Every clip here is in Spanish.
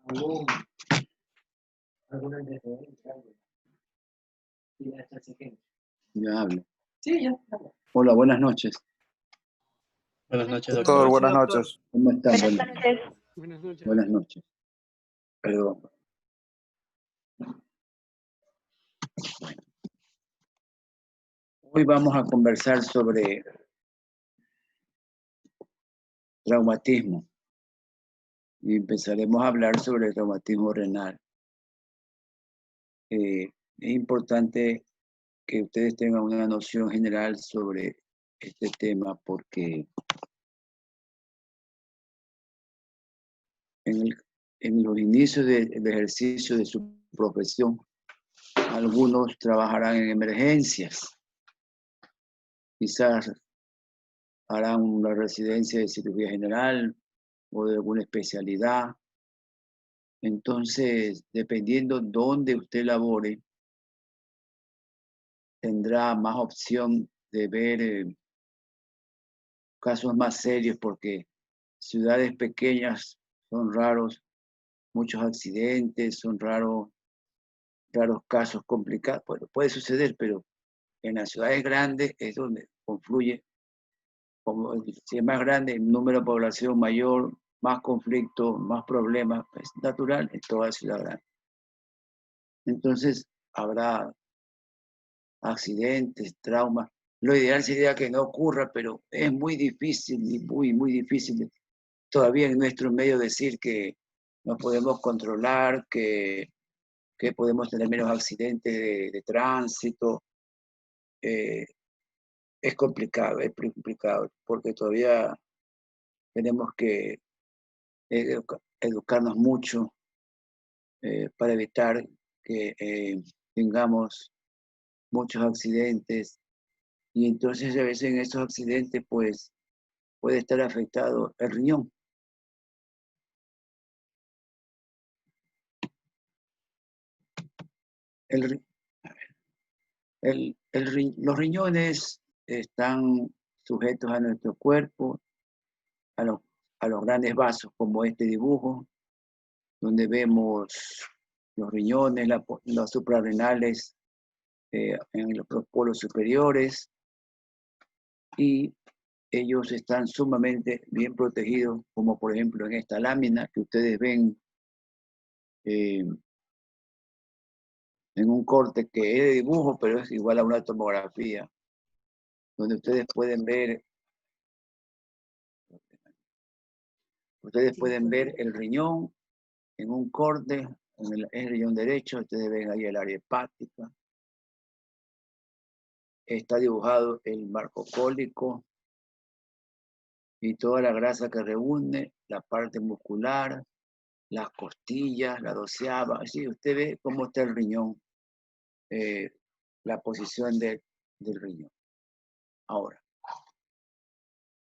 ¿Algún antecedente? Ya hablo. Sí, ya. Hola, buenas noches. Buenas noches, Doctor, doctor. buenas noches. ¿Cómo están? Buenas noches. Buenas noches. Buenas noches. Perdón. Bueno. Hoy vamos a conversar sobre traumatismo y empezaremos a hablar sobre el traumatismo renal. Es importante que ustedes tengan una noción general sobre este tema porque en los inicios del ejercicio de su profesión, algunos trabajarán en emergencias, quizás harán una residencia de cirugía general o de alguna especialidad. Entonces, dependiendo dónde usted labore, tendrá más opción de ver casos más serios porque ciudades pequeñas son raros, muchos accidentes, son raros casos complicados. Bueno, puede suceder, pero en las ciudades grandes es donde confluye, como si es más grande, el número de población mayor, más conflictos, más problemas, es natural en toda ciudad grande. Entonces habrá accidentes, traumas. Lo ideal sería que no ocurra, pero es muy difícil y muy difícil todavía en nuestro medio decir que no podemos controlar, que podemos tener menos accidentes de tránsito. Es complicado, porque todavía tenemos que educarnos mucho para evitar que tengamos muchos accidentes. Y entonces a veces en esos accidentes pues puede estar afectado el riñón. Los riñones están sujetos a nuestro cuerpo, a los grandes vasos como este dibujo, donde vemos los riñones, los suprarrenales en los polos superiores, y ellos están sumamente bien protegidos, como por ejemplo en esta lámina que ustedes ven en un corte que es de dibujo, pero es igual a una tomografía, donde ustedes pueden ver el riñón en un corte, en el riñón derecho. Ustedes ven ahí el área hepática. Está dibujado el marco cólico y toda la grasa que reúne, la parte muscular, las costillas, la doceava. Así usted ve cómo está el riñón, la posición del riñón. Ahora,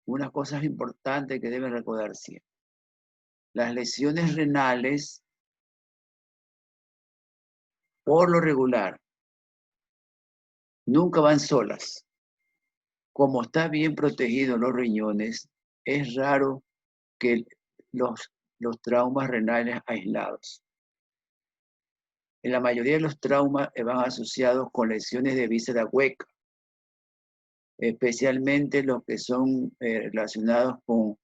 unas cosas importantes que deben recordar siempre. Las lesiones renales, por lo regular, nunca van solas. Como está bien protegidos los riñones, es raro que los traumas renales aislados. En la mayoría de los traumas van asociados con lesiones de víscera hueca, especialmente los que son relacionados con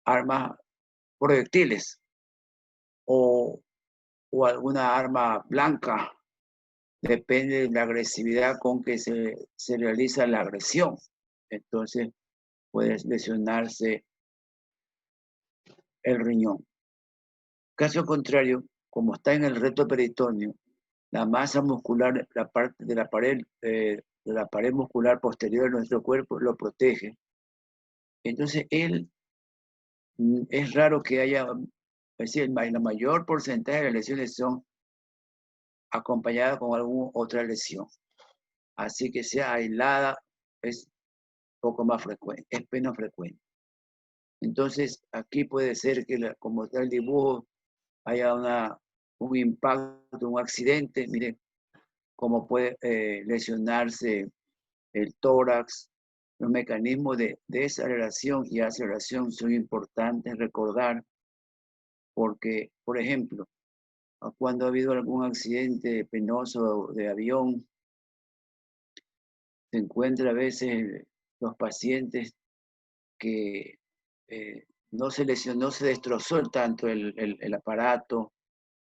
armas proyectiles o alguna arma blanca. Depende de la agresividad con que se realiza la agresión. Entonces puede lesionarse el riñón. Caso contrario, como está en el recto peritoneo, la masa muscular, la parte de la pared muscular posterior de nuestro cuerpo lo protege. Entonces es raro que haya, es decir, la mayor porcentaje de las lesiones son acompañadas con alguna otra lesión. Así que sea aislada es poco más frecuente, es menos frecuente. Entonces aquí puede ser que como está el dibujo, haya un impacto, un accidente. Miren cómo puede lesionarse el tórax. Los mecanismos de desaceleración y aceleración son importantes recordar, porque por ejemplo, cuando ha habido algún accidente penoso de avión, se encuentra a veces los pacientes que no se lesionó, no se destrozó tanto el aparato,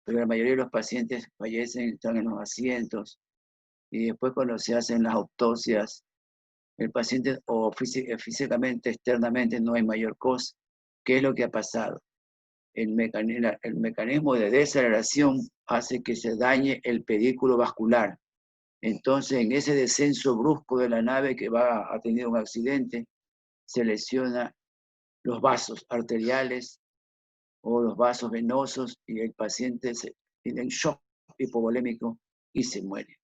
pero la mayoría de los pacientes fallecen, están en los asientos, y después cuando se hacen las autopsias, el paciente o físicamente, externamente no hay mayor cosa. ¿Qué es lo que ha pasado? El mecanismo de desaceleración hace que se dañe el pedículo vascular. Entonces, en ese descenso brusco de la nave que ha tenido un accidente, se lesiona los vasos arteriales o los vasos venosos y el paciente tiene un shock hipovolémico y se muere.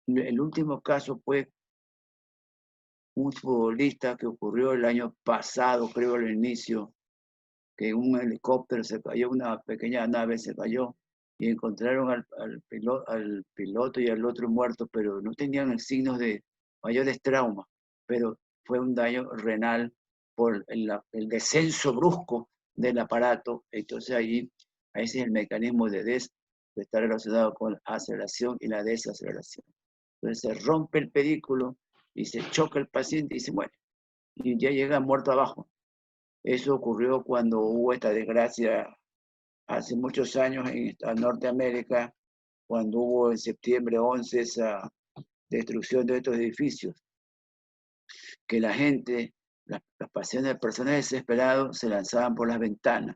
El último caso fue un futbolista que ocurrió el año pasado, creo al inicio, que un helicóptero se cayó, una pequeña nave se cayó y encontraron al piloto y al otro muerto, pero no tenían signos de mayores traumas, pero fue un daño renal por el descenso brusco del aparato. Entonces ahí ese es el mecanismo de estar relacionado con la aceleración y la desaceleración. Entonces se rompe el pedículo y se choca el paciente y se muere. Y ya llega muerto abajo. Eso ocurrió cuando hubo esta desgracia hace muchos años en Norteamérica, cuando hubo en septiembre 11 esa destrucción de estos edificios, que la gente, las personas desesperadas se lanzaban por las ventanas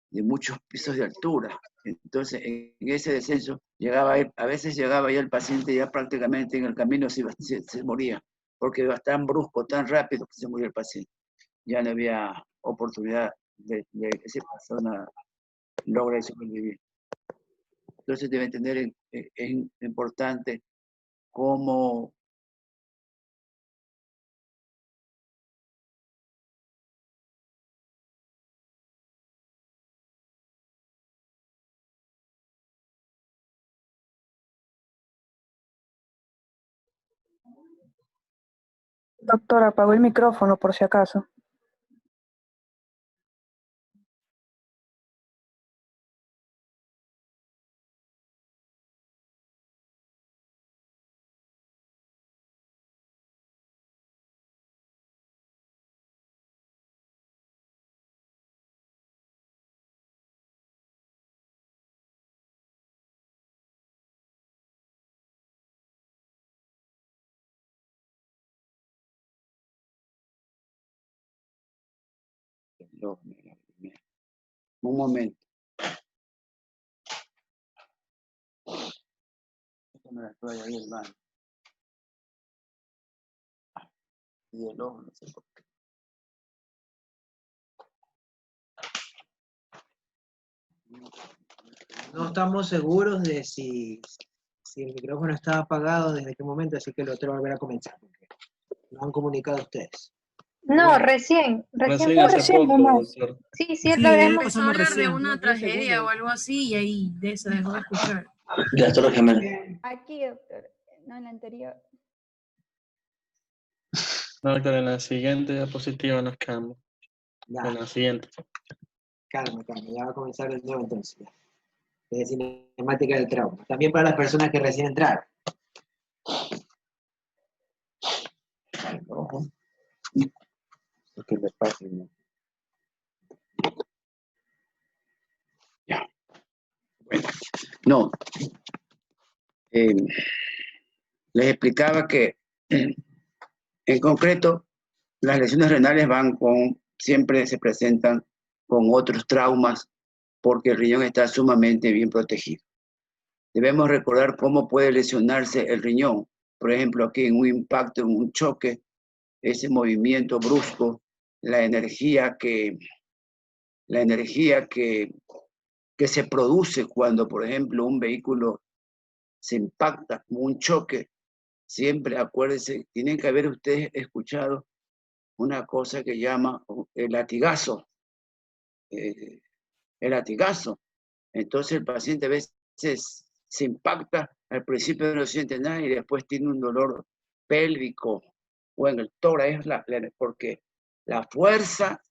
de muchos pisos de altura. Entonces, en ese descenso, a veces llegaba ya el paciente ya prácticamente en el camino se moría, porque iba tan brusco, tan rápido que se murió el paciente. Ya no había oportunidad de que esa persona logre sobrevivir. Entonces debe entender, es importante cómo Doctor, apagó el micrófono por si acaso. un momento. Me la estoy ahí, hermano. Y el ojo, no sé por qué. No estamos seguros de si el micrófono estaba apagado desde qué momento, así que lo tengo que volver a comenzar, porque lo han comunicado ustedes. No, Bueno, recién Recién Fue hace recién poco, nomás. doctor. Sí, Sí, lo él habíamos. empezó a hablar de recién, una unos 10 tragedia segundos. o algo así y ahí se dejó de escuchar. Ya, doctor Gemel. Aquí, doctor, no en la anterior. No, doctor, en la siguiente diapositiva nos quedamos. Ya, En la siguiente. calma, ya va a comenzar de nuevo entonces. Ya. De cinemática del trauma. También para las personas que recién entraron. Ojo. ¿Qué le pasa? Ya. Bueno. No. Les explicaba que en concreto las lesiones renales siempre se presentan con otros traumas porque el riñón está sumamente bien protegido. Debemos recordar cómo puede lesionarse el riñón. Por ejemplo, aquí en un impacto, en un choque, ese movimiento brusco, la energía que se produce cuando, por ejemplo, un vehículo se impacta, un choque, siempre acuérdense, tienen que haber ustedes escuchado una cosa que llama el latigazo. El latigazo. Entonces el paciente a veces se impacta, al principio no siente nada y después tiene un dolor pélvico o en el tórax, porque la fuerza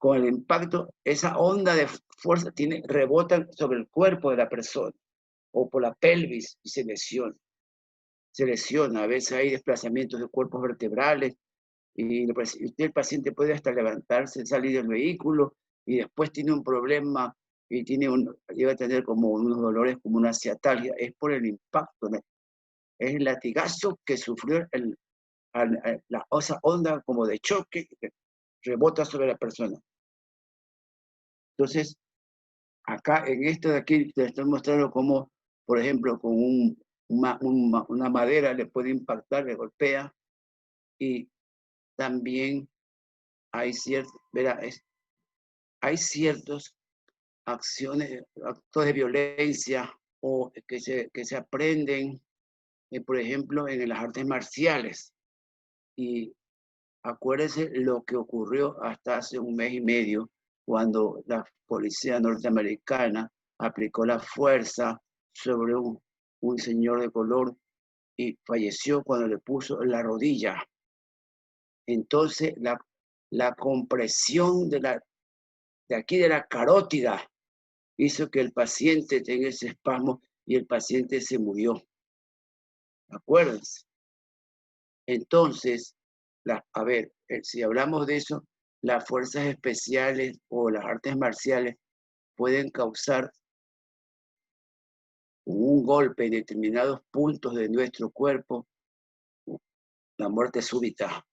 con el impacto, esa onda de fuerza rebota sobre el cuerpo de la persona o por la pelvis y se lesiona. Se lesiona, a veces hay desplazamientos de cuerpos vertebrales y el paciente puede hasta levantarse, salir del vehículo y después tiene un problema y llega a tener como unos dolores como una ciatalgia. Es por el impacto, ¿no? Es el latigazo que sufrió la onda como de choque que rebota sobre la persona. Entonces, acá en esto de aquí te estoy mostrando cómo, por ejemplo, con una madera le puede impactar, le golpea, y también hay hay ciertas actos de violencia o que se aprenden, por ejemplo, en las artes marciales. Y acuérdense lo que ocurrió hasta hace un mes y medio, cuando la policía norteamericana aplicó la fuerza sobre un señor de color y falleció cuando le puso la rodilla. Entonces, la compresión de aquí de la carótida hizo que el paciente tenga ese espasmo y el paciente se murió. Acuérdense. Entonces, si hablamos de eso, las fuerzas especiales o las artes marciales pueden causar un golpe en determinados puntos de nuestro cuerpo, la muerte súbita.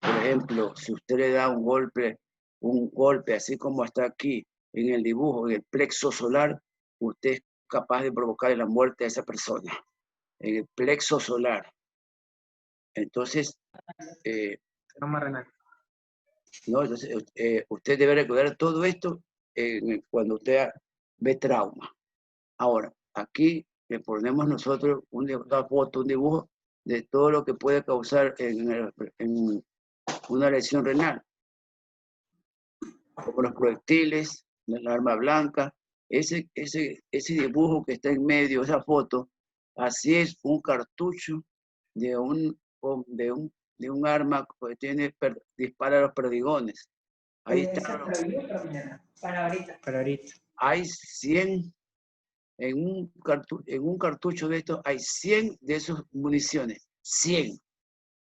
Por ejemplo, si usted le da un golpe así como está aquí en el dibujo, en el plexo solar, usted es capaz de provocar la muerte a esa persona, en el plexo solar. Entonces, ¿no? Entonces usted debe recordar todo esto cuando usted ve trauma. Ahora, aquí le ponemos nosotros una foto, un dibujo de todo lo que puede causar en una lesión renal, como los proyectiles, la arma blanca, ese dibujo que está en medio, esa foto, así es un cartucho de un arma que dispara los perdigones. Ahí está. Para ahorita. Hay 100, en un cartucho de estos, hay 100 de esas municiones. 100.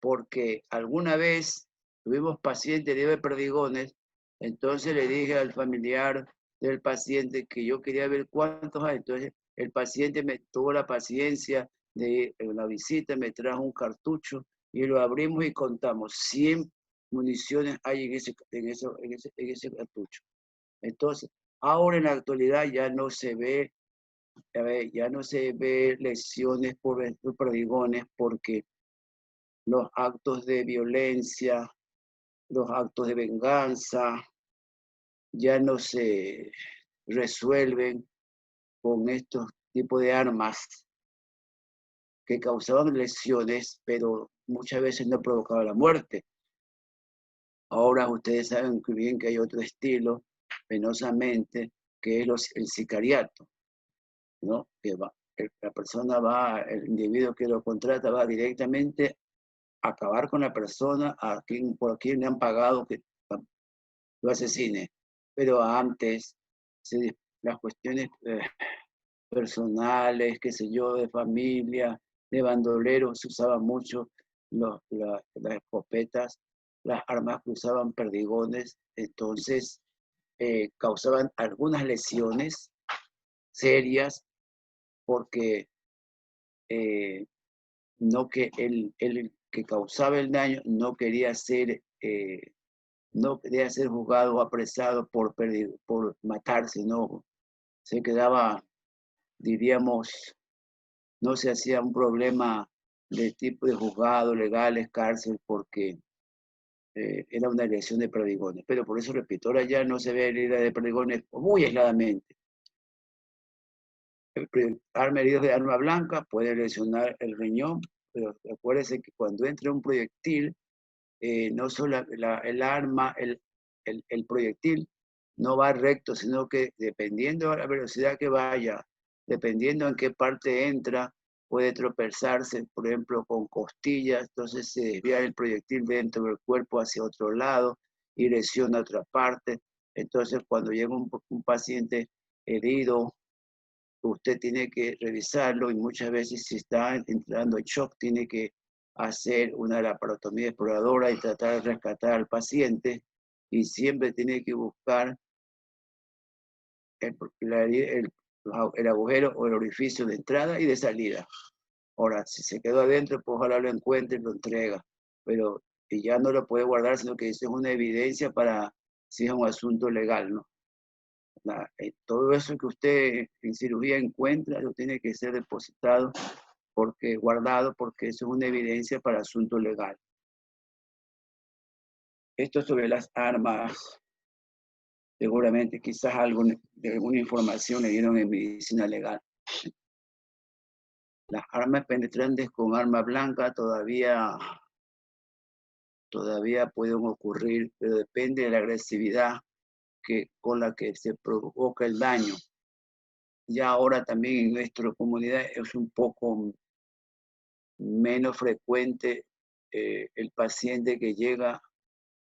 Porque alguna vez tuvimos pacientes de perdigones, entonces le dije al familiar del paciente que yo quería ver cuántos hay. Entonces el paciente me tuvo la paciencia de la visita, me trajo un cartucho y lo abrimos y contamos. 100 municiones hay en ese cartucho. Entonces, ahora en la actualidad ya no se ve lesiones por perdigones porque los actos de violencia, los actos de venganza ya no se resuelven con estos tipos de armas que causaban lesiones, pero muchas veces no provocaban la muerte. Ahora ustedes saben muy bien que hay otro estilo, penosamente, que es el sicariato, ¿no? Que la persona el individuo que lo contrata va directamente a acabar con la persona por quien le han pagado que lo asesine. Pero antes, las cuestiones personales, qué sé yo, de familia, de bandoleros, se usaban mucho las escopetas, las armas que usaban perdigones, entonces causaban algunas lesiones serias porque no que el que causaba el daño no quería ser juzgado o apresado por matarse, no. Se quedaba, diríamos, no se hacía un problema de tipo de juzgado, legales, cárcel, porque era una lesión de perdigones. Pero por eso, repito, ahora ya no se ve herida de perdigones muy aisladamente. Arma heridas de arma blanca puede lesionar el riñón, pero acuérdense que cuando entra un proyectil, no solo el arma, el proyectil no va recto, sino que dependiendo de la velocidad que vaya, dependiendo en qué parte entra, puede tropezarse, por ejemplo, con costillas, entonces se desvía el proyectil dentro del cuerpo hacia otro lado y lesiona otra parte. Entonces, cuando llega un paciente herido, usted tiene que revisarlo y muchas veces si está entrando en shock, tiene que hacer una laparotomía exploradora y tratar de rescatar al paciente y siempre tiene que buscar el agujero o el orificio de entrada y de salida. Ahora, si se quedó adentro, pues ojalá lo encuentre y lo entrega, pero y ya no lo puede guardar, sino que eso es una evidencia para si es un asunto legal, ¿no? Todo eso que usted en cirugía encuentra, lo tiene que ser depositado, guardado, porque eso es una evidencia para asunto legal. Esto sobre las armas, seguramente quizás alguna información le dieron en medicina legal. Las armas penetrantes con arma blanca todavía pueden ocurrir, pero depende de la agresividad con la que se provoca el daño. Ya ahora también en nuestra comunidad es un poco menos frecuente el paciente que llega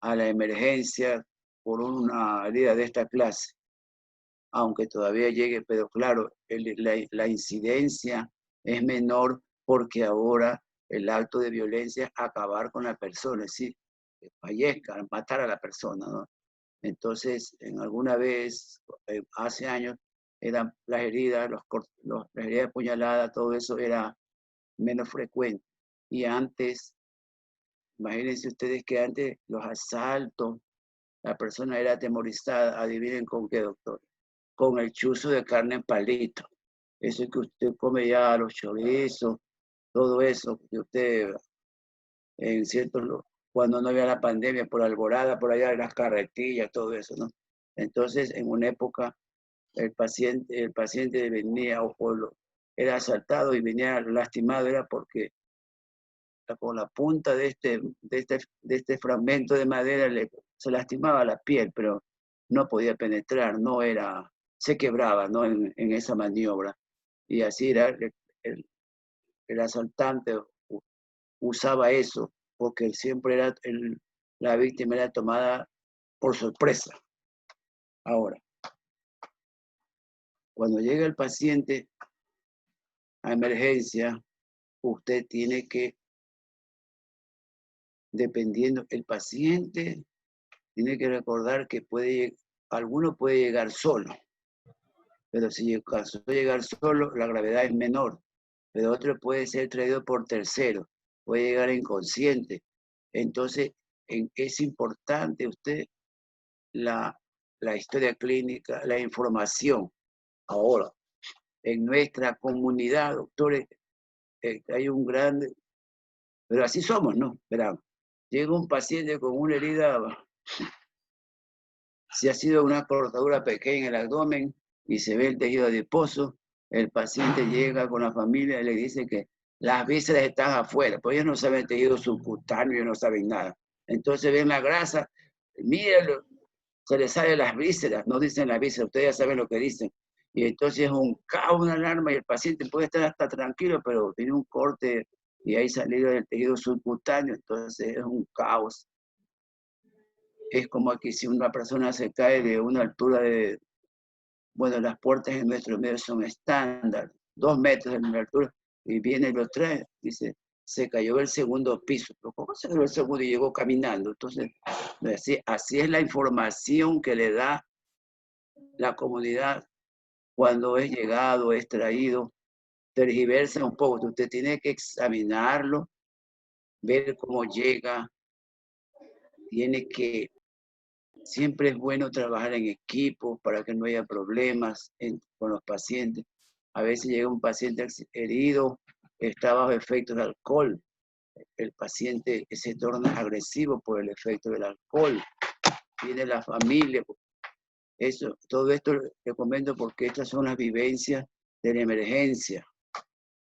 a la emergencia por una herida de esta clase, aunque todavía llegue, pero claro, la incidencia es menor porque ahora el acto de violencia es acabar con la persona, es decir, que fallezca, matar a la persona, ¿no? Entonces, en alguna vez, hace años, eran las heridas, las heridas de puñalada, todo eso era menos frecuente. Y antes, imagínense ustedes que antes los asaltos, la persona era atemorizada, adivinen con qué, doctor, con el chuzo de carne en palito. Eso que usted come ya, los chorizos, todo eso que usted, en cierto, cuando no había la pandemia, por Alborada, por allá, las carretillas, todo eso, ¿no? Entonces, en una época, el paciente venía era asaltado y venía lastimado, era porque con la punta de este fragmento de madera se lastimaba la piel, pero no podía penetrar, se quebraba, ¿no? en esa maniobra. Y así era, el asaltante usaba eso, porque siempre la víctima era tomada por sorpresa. Ahora, cuando llega el paciente a emergencia, usted tiene que, dependiendo, el paciente tiene que recordar que alguno puede llegar solo, pero si acaso llegar solo, la gravedad es menor, pero otro puede ser traído por tercero, puede llegar inconsciente. Entonces, es importante usted la historia clínica, la información. Ahora, en nuestra comunidad, doctores, hay un grande, pero así somos, ¿no? Verán, llega un paciente con una herida, si ha sido una cortadura pequeña en el abdomen y se ve el tejido adiposo, el paciente llega con la familia y le dice que las vísceras están afuera, pues ellos no saben el tejido subcutáneo, ellos no saben nada. Entonces ven la grasa, mírenlo, se les salen las vísceras, no dicen las vísceras, ustedes ya saben lo que dicen. Y entonces es un caos, una alarma, y el paciente puede estar hasta tranquilo, pero tiene un corte y hay salida del tejido subcutáneo, entonces es un caos. Es como que si una persona se cae de una altura bueno, las puertas en nuestro medio son estándar, 2 metros de altura, y viene y lo trae, dice, se cayó del segundo piso. ¿Pero cómo se cayó del segundo y llegó caminando? Entonces, así es la información que le da la comunidad cuando es llegado, es traído, tergiversa un poco. Usted tiene que examinarlo, ver cómo llega, siempre es bueno trabajar en equipo para que no haya problemas con los pacientes. A veces llega un paciente herido, está bajo efectos de alcohol. El paciente se torna agresivo por el efecto del alcohol. Viene la familia. Todo esto le comento porque estas son las vivencias de la emergencia.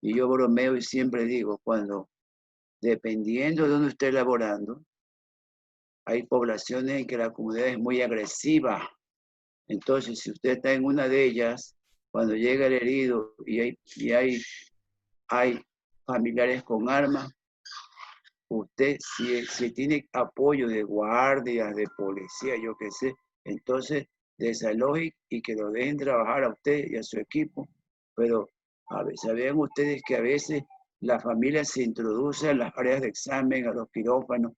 Y yo bromeo y siempre digo, dependiendo de donde esté laborando, hay poblaciones en que la comunidad es muy agresiva. Entonces, si usted está en una de ellas, cuando llega el herido y hay familiares con armas, usted, si tiene apoyo de guardias, de policía, yo qué sé, entonces desalojen y que lo dejen trabajar a usted y a su equipo. Pero a ver, sabían ustedes que a veces la familia se introduce a las áreas de examen, a los quirófanos.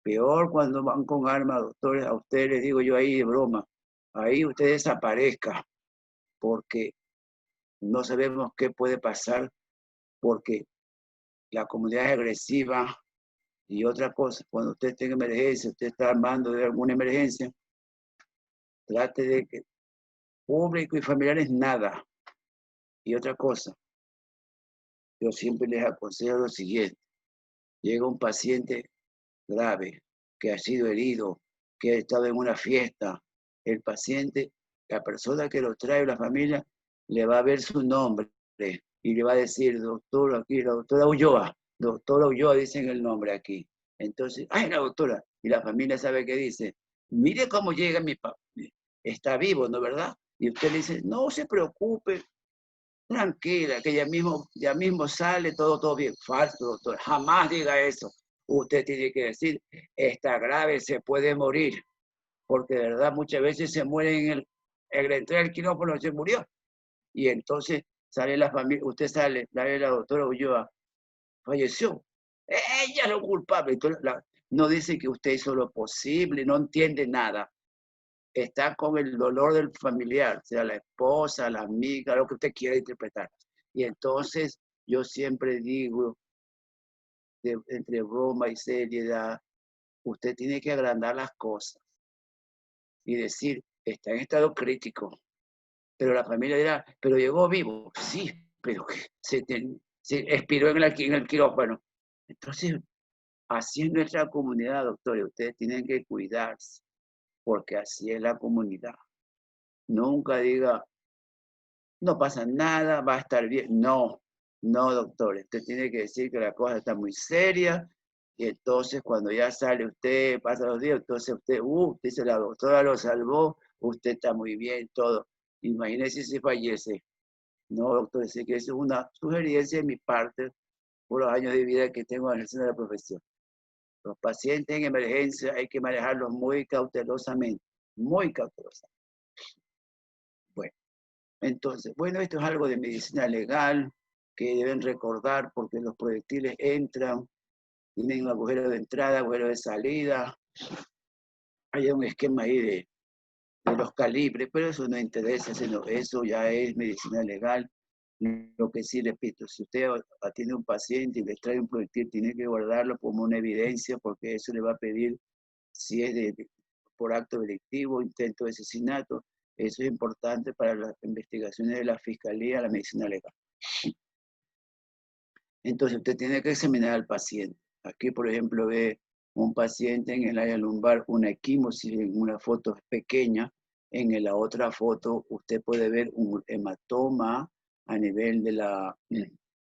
Peor cuando van con armas, doctores, a ustedes les digo yo ahí de broma, ahí usted desaparezca, porque no sabemos qué puede pasar, porque la comunidad es agresiva. Y otra cosa, cuando usted tenga emergencia, usted está armando de alguna emergencia, trate de que público y familiares nada. Y otra cosa, yo siempre les aconsejo lo siguiente: llega un paciente grave, que ha sido herido, que ha estado en una fiesta, el paciente, la persona que lo trae, la familia, le va a ver su nombre y le va a decir, doctor, aquí, la doctora Ulloa, dicen el nombre aquí. Entonces, ¡ay, la doctora! Y la familia sabe qué dice. Mire cómo llega mi papá, está vivo, ¿no es verdad? Y usted le dice, no se preocupe, tranquila, que ya mismo sale todo bien. Falso, doctor, jamás diga eso. Usted tiene que decir, está grave, se puede morir, porque de verdad muchas veces se mueren en el entrar al quirófano, se murió. Y entonces sale la familia, usted sale, la doctora Ulloa, falleció. Ella es lo culpable. Entonces, no dice que usted hizo lo posible, no entiende nada. Está con el dolor del familiar, sea la esposa, la amiga, lo que usted quiera interpretar. Y entonces yo siempre digo, entre broma y seriedad, usted tiene que agrandar las cosas y decir, está en estado crítico. Pero la familia dirá, pero llegó vivo. Sí, pero se expiró en el quirófano. Entonces, así es nuestra comunidad, doctores. Ustedes tienen que cuidarse, porque así es la comunidad. Nunca diga, no pasa nada, va a estar bien. No, no, doctores. Usted tiene que decir que la cosa está muy seria. Y entonces, cuando ya sale usted, pasa los días, entonces usted, dice la doctora lo salvó, usted está muy bien, todo. Imagínese si fallece. No, doctor, sé que eso es una sugerencia de mi parte por los años de vida que tengo en el de la profesión. Los pacientes en emergencia hay que manejarlos muy cautelosamente, muy cautelosamente. Bueno, entonces, bueno, esto es algo de medicina legal que deben recordar porque los proyectiles entran, tienen un agujero de entrada, agujero de salida. Hay un esquema ahí de los calibres, pero eso no interesa, sino eso ya es medicina legal. Lo que sí, repito, si usted atiende a un paciente y le trae un proyectil, tiene que guardarlo como una evidencia, porque eso le va a pedir, si es por acto delictivo, intento de asesinato, eso es importante para las investigaciones de la Fiscalía, la medicina legal. Entonces usted tiene que examinar al paciente. Aquí, por ejemplo, ve un paciente en el área lumbar, una equimosis en una foto pequeña. En la otra foto usted puede ver un hematoma a nivel de la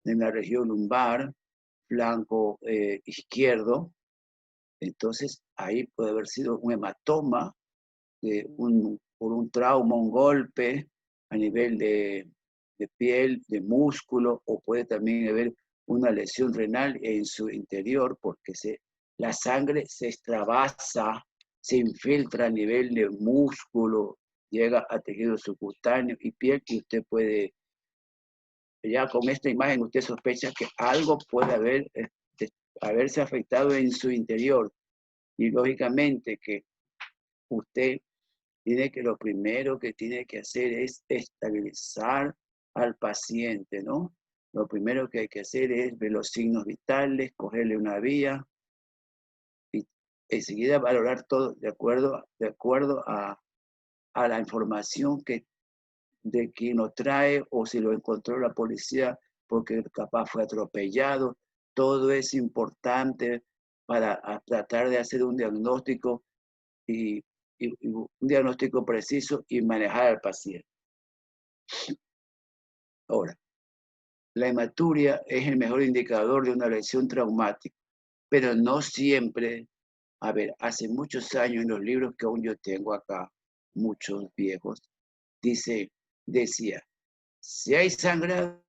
región lumbar, flanco izquierdo. Entonces ahí puede haber sido un hematoma por un trauma, un golpe a nivel de piel, de músculo, o puede también haber una lesión renal en su interior porque la sangre se extravasa, se infiltra a nivel de músculo, llega a tejido subcutáneo y piel, y usted puede, ya con esta imagen usted sospecha que algo puede haberse afectado en su interior. Y lógicamente que usted lo primero que tiene que hacer es estabilizar al paciente, ¿no? Lo primero que hay que hacer es ver los signos vitales, cogerle una vía y enseguida valorar todo de acuerdo a la información de quien lo trae, o si lo encontró la policía porque capaz fue atropellado. Todo es importante para tratar de hacer un diagnóstico y un diagnóstico preciso y manejar al paciente. Ahora, la hematuria es el mejor indicador de una lesión traumática, pero no siempre. A ver, hace muchos años en los libros que aún yo tengo acá, muchos viejos, decía, si hay sangrado,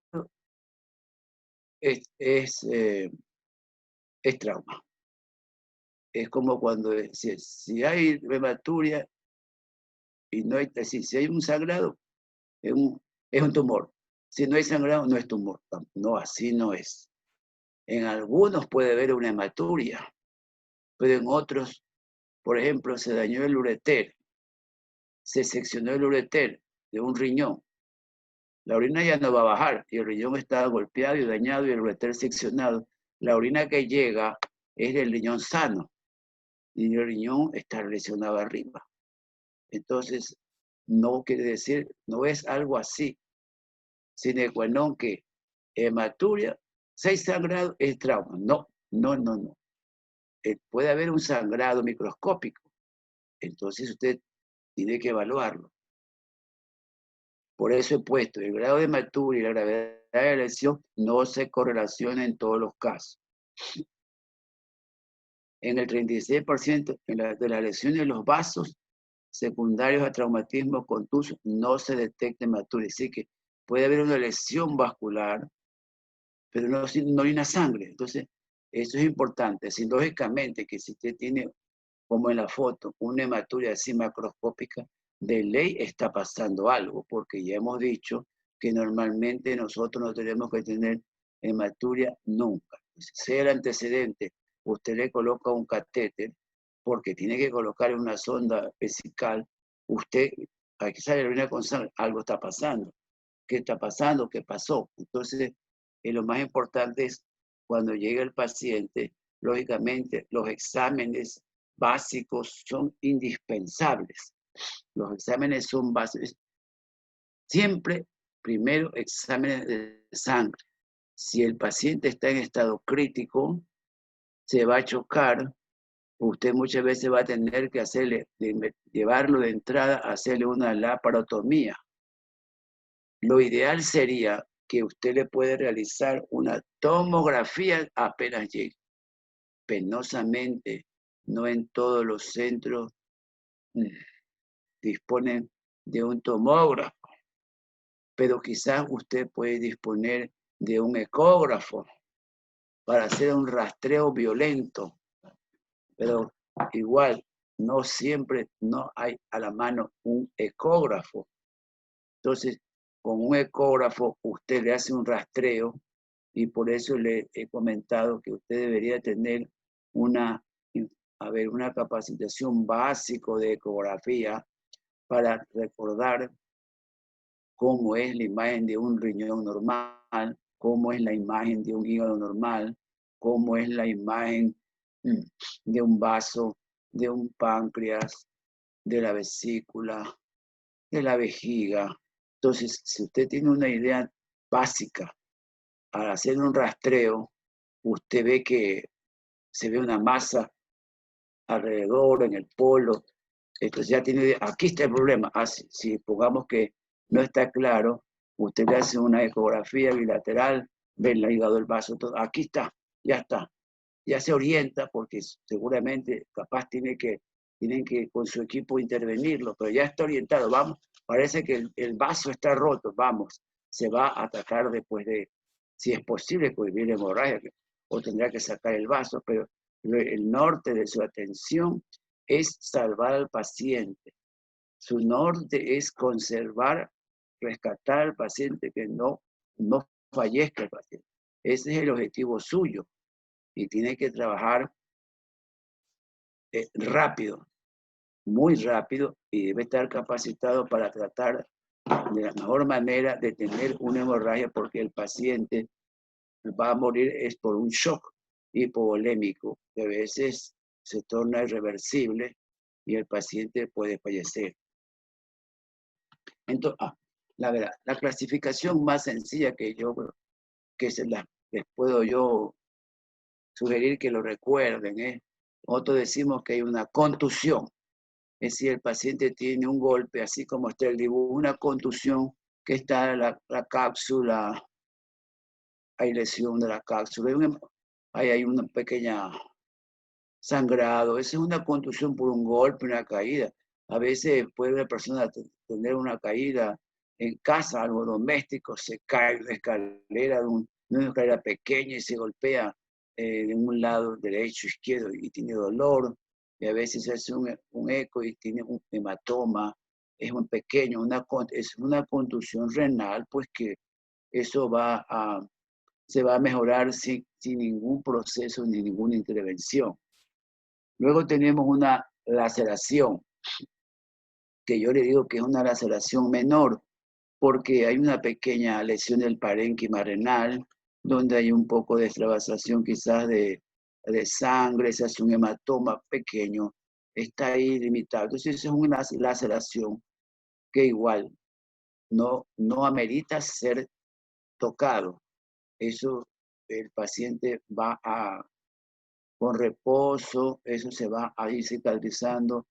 es trauma. Es como cuando si hay hematuria, Y no hay, es decir, si hay un sangrado, es un tumor. Si no hay sangrado, no es tumor. No, así no es. En algunos puede haber una hematuria, pero en otros, por ejemplo, se dañó el ureter, se seccionó el ureter de un riñón. La orina ya no va a bajar y el riñón está golpeado y dañado y el ureter seccionado. La orina que llega es del riñón sano y el riñón está lesionado arriba. Entonces, no quiere decir, no es algo así, sine qua non que hematuria, 6 sangrados es trauma. No, no, no, no. Puede haber un sangrado microscópico. Entonces usted tiene que evaluarlo. Por eso he puesto el grado de hematuria y la gravedad de la lesión no se correlaciona en todos los casos. En el 36% de las lesiones de los vasos secundarios a traumatismo contuso no se detecta hematuria. Así que puede haber una lesión vascular, pero no hay una sangre. Entonces, eso es importante. Así, lógicamente, que si usted tiene, como en la foto, una hematuria así macroscópica, de ley está pasando algo, porque ya hemos dicho que normalmente nosotros no tenemos que tener hematuria nunca. Si sea el antecedente, usted le coloca un catéter, porque tiene que colocar una sonda vesical, usted, aquí sale la orina con sangre, algo está pasando. ¿Qué está pasando? ¿Qué pasó? Entonces, lo más importante es cuando llega el paciente, lógicamente los exámenes básicos son indispensables. Los exámenes son básicos. Siempre, primero, exámenes de sangre. Si el paciente está en estado crítico, se va a chocar, usted muchas veces va a tener que llevarlo de entrada a hacerle una laparotomía. Lo ideal sería que usted le puede realizar una tomografía apenas llegue. Penosamente, no en todos los centros disponen de un tomógrafo, pero quizás usted puede disponer de un ecógrafo para hacer un rastreo violento, pero igual no siempre no hay a la mano un ecógrafo. Entonces, con un ecógrafo usted le hace un rastreo y por eso le he comentado que usted debería tener una capacitación básica de ecografía para recordar cómo es la imagen de un riñón normal, cómo es la imagen de un hígado normal, cómo es la imagen de un vaso, de un páncreas, de la vesícula, de la vejiga. Entonces, si usted tiene una idea básica, al hacer un rastreo, usted ve que se ve una masa alrededor, en el polo. Entonces ya tiene idea, aquí está el problema. Si pongamos que no está claro, usted le hace una ecografía bilateral, ve el hígado, el vaso, todo. Aquí está, ya está. Ya se orienta porque seguramente capaz tienen que con su equipo intervenirlo, pero ya está orientado. Vamos, parece que el vaso está roto, vamos, se va a atacar después de, si es posible, pues viene hemorragia, o tendrá que sacar el vaso, pero el norte de su atención es salvar al paciente. Su norte es conservar, rescatar al paciente, que no fallezca el paciente. Ese es el objetivo suyo. Y tiene que trabajar rápido, muy rápido, y debe estar capacitado para tratar de la mejor manera de tener una hemorragia, porque el paciente va a morir es por un shock hipovolémico, que a veces se torna irreversible y el paciente puede fallecer. Entonces, la clasificación más sencilla que les puedo yo sugerir que lo recuerden, nosotros decimos que hay una contusión. Es decir, el paciente tiene un golpe, así como está el dibujo, una contusión que está la cápsula, hay lesión de la cápsula, hay una pequeña sangrado. Esa es una contusión por un golpe, una caída. A veces puede una persona tener una caída en casa, algo doméstico, se cae de una escalera, de una escalera pequeña y se golpea de un lado derecho, izquierdo y tiene dolor. Y a veces hace un eco y tiene un hematoma es un pequeño, es una contusión renal, pues que eso se va a mejorar sin ningún proceso ni ninguna intervención. Luego tenemos una laceración, que yo le digo que es una laceración menor, porque hay una pequeña lesión del parénquima renal, donde hay un poco de extravasación quizás de sangre, se hace un hematoma pequeño, está ahí limitado. Entonces es una laceración que igual no amerita ser tocado. Eso el paciente con reposo, eso se va a ir cicatrizando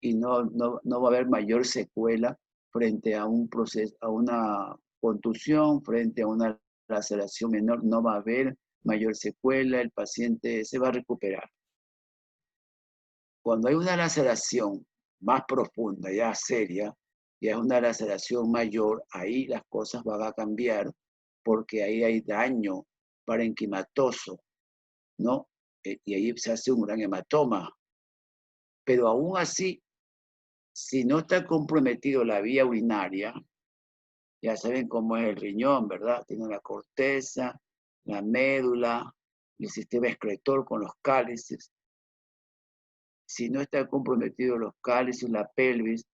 y no va a haber mayor secuela frente a un proceso, a una contusión, frente a una laceración menor, no va a haber mayor secuela, el paciente se va a recuperar. Cuando hay una laceración más profunda, ya seria, ya es una laceración mayor, ahí las cosas van a cambiar porque ahí hay daño parenquimatoso, ¿no? Y ahí se hace un gran hematoma. Pero aún así, si no está comprometido la vía urinaria, ya saben cómo es el riñón, ¿verdad? Tiene la corteza, la médula, el sistema excretor con los cálices. Si no está comprometido los cálices, la pelvis,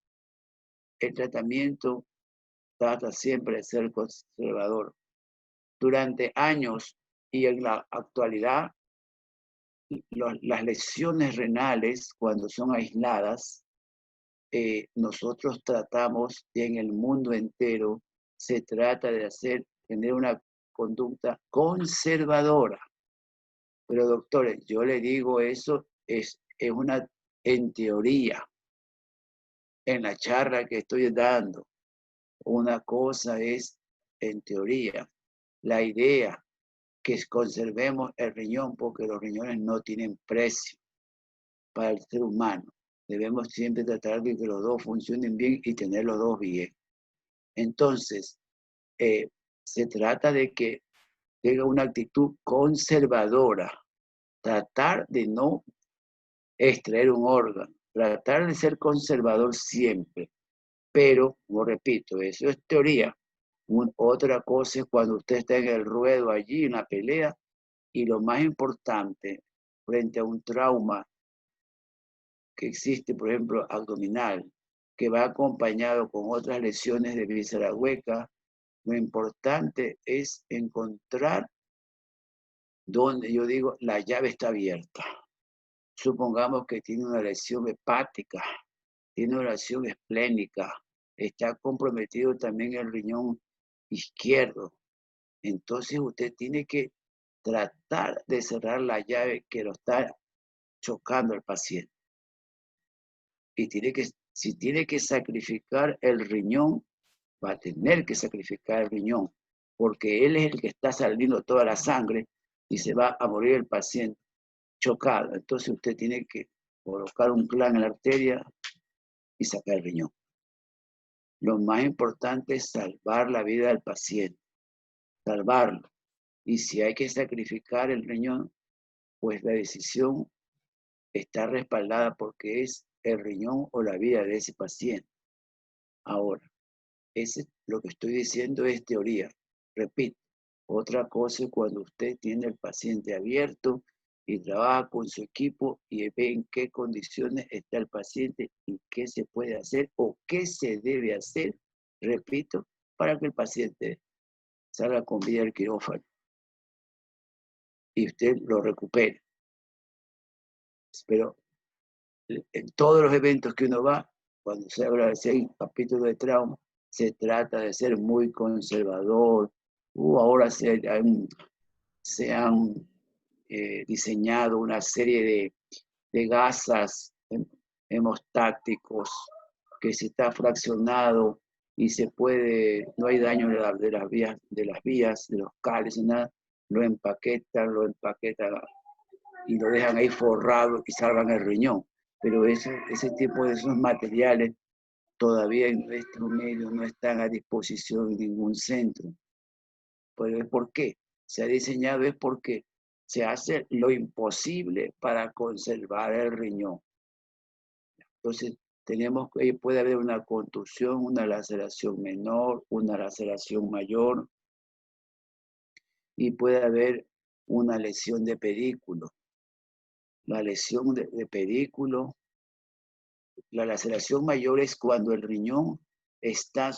el tratamiento trata siempre de ser conservador. Durante años y en la actualidad, las lesiones renales, cuando son aisladas, nosotros tratamos, y en el mundo entero, se trata de tener una conducta conservadora. Pero doctores, yo le digo eso es en teoría, en la charla que estoy dando. Una cosa es en teoría, la idea que conservemos el riñón, porque los riñones no tienen precio para el ser humano. Debemos siempre tratar de que los dos funcionen bien y tener los dos bien. Entonces, se trata de que tenga una actitud conservadora, tratar de no extraer un órgano, tratar de ser conservador siempre. Pero, como repito, eso es teoría. Otra cosa es cuando usted está en el ruedo allí, en la pelea, y lo más importante, frente a un trauma que existe, por ejemplo, abdominal, que va acompañado con otras lesiones de víscera hueca, lo importante es encontrar donde yo digo la llave está abierta. Supongamos que tiene una lesión hepática, tiene una lesión esplénica, está comprometido también el riñón izquierdo. Entonces usted tiene que tratar de cerrar la llave que lo está chocando al paciente. Y si tiene que sacrificar el riñón, va a tener que sacrificar el riñón, porque él es el que está saliendo toda la sangre y se va a morir el paciente chocado. Entonces usted tiene que colocar un plan en la arteria y sacar el riñón. Lo más importante es salvar la vida del paciente, salvarlo. Y si hay que sacrificar el riñón, pues la decisión está respaldada porque es el riñón o la vida de ese paciente. Ahora, lo que estoy diciendo es teoría. Repito, otra cosa es cuando usted tiene el paciente abierto y trabaja con su equipo y ve en qué condiciones está el paciente y qué se puede hacer o qué se debe hacer, repito, para que el paciente salga con vida del quirófano y usted lo recupere. Pero en todos los eventos que uno va, cuando se habla de ese capítulo de trauma, se trata de ser muy conservador. Ahora se han diseñado una serie de gasas hemostáticos que si está fraccionado y no hay daño de las vías, de los cálices, nada, lo empaquetan y lo dejan ahí forrado y salvan el riñón. Pero ese tipo de esos materiales todavía en nuestro medio no están a disposición de ningún centro. Pero es porque se ha diseñado, es porque se hace lo imposible para conservar el riñón. Entonces, puede haber una contusión, una laceración menor, una laceración mayor, y puede haber una lesión de pedículo. La lesión de pedículo, la laceración mayor es cuando el riñón está,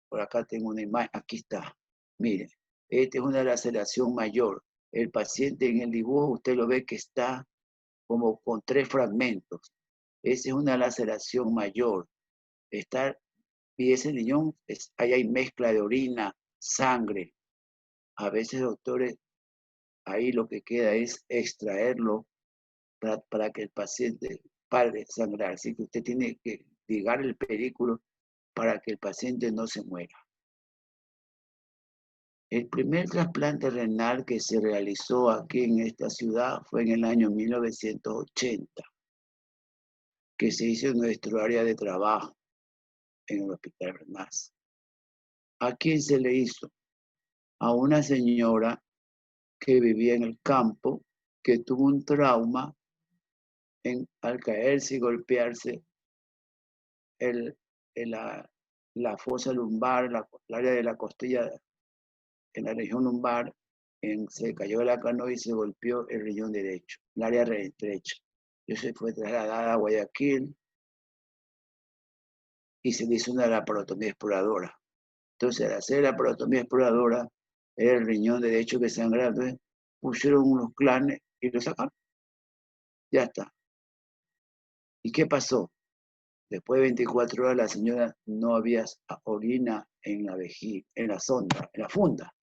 por acá tengo una imagen, aquí está, mire, esta es una laceración mayor. El paciente en el dibujo, usted lo ve que está como con 3 fragmentos. Esa es una laceración mayor. Y ese riñón, ahí hay mezcla de orina, sangre. A veces, doctores, ahí lo que queda es extraerlo para que el paciente pare de sangrar. Así que usted tiene que ligar el pedículo para que el paciente no se muera. El primer trasplante renal que se realizó aquí en esta ciudad fue en el año 1980, que se hizo en nuestro área de trabajo, en el Hospital Bernaz. ¿A quién se le hizo? A una señora que vivía en el campo, que tuvo un trauma al caerse y golpearse la fosa lumbar, el área de la costilla, en la región lumbar, se cayó de la canoa y se golpeó el riñón derecho, el área derecha. Y se fue trasladada a Guayaquil y se le hizo una laparotomía exploradora. Entonces, al hacer la laparotomía exploradora, era el riñón derecho que sangraba. Entonces, pusieron unos clanes y lo sacaron. Ya está. ¿Y qué pasó? Después de 24 horas, la señora no había orina en la vejiga, en la sonda, en la funda.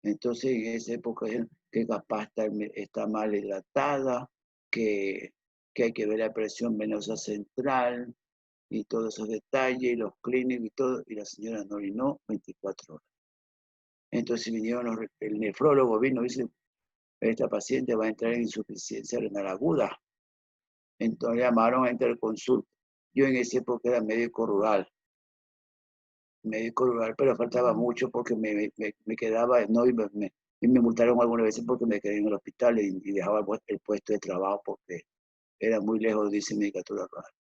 Entonces, en esa época, que capaz está mal hidratada, que hay que ver la presión venosa central y todos esos detalles, y los clínicos y todo, y la señora no orinó 24 horas. Entonces vinieron el nefrólogo vino y dice, esta paciente va a entrar en insuficiencia renal aguda. Entonces llamaron a interconsulta. Yo en esa época era médico rural, pero faltaba mucho porque me quedaba, no, y me multaron algunas veces porque me quedé en el hospital y dejaba el puesto de trabajo porque era muy lejos de sindicatura rural.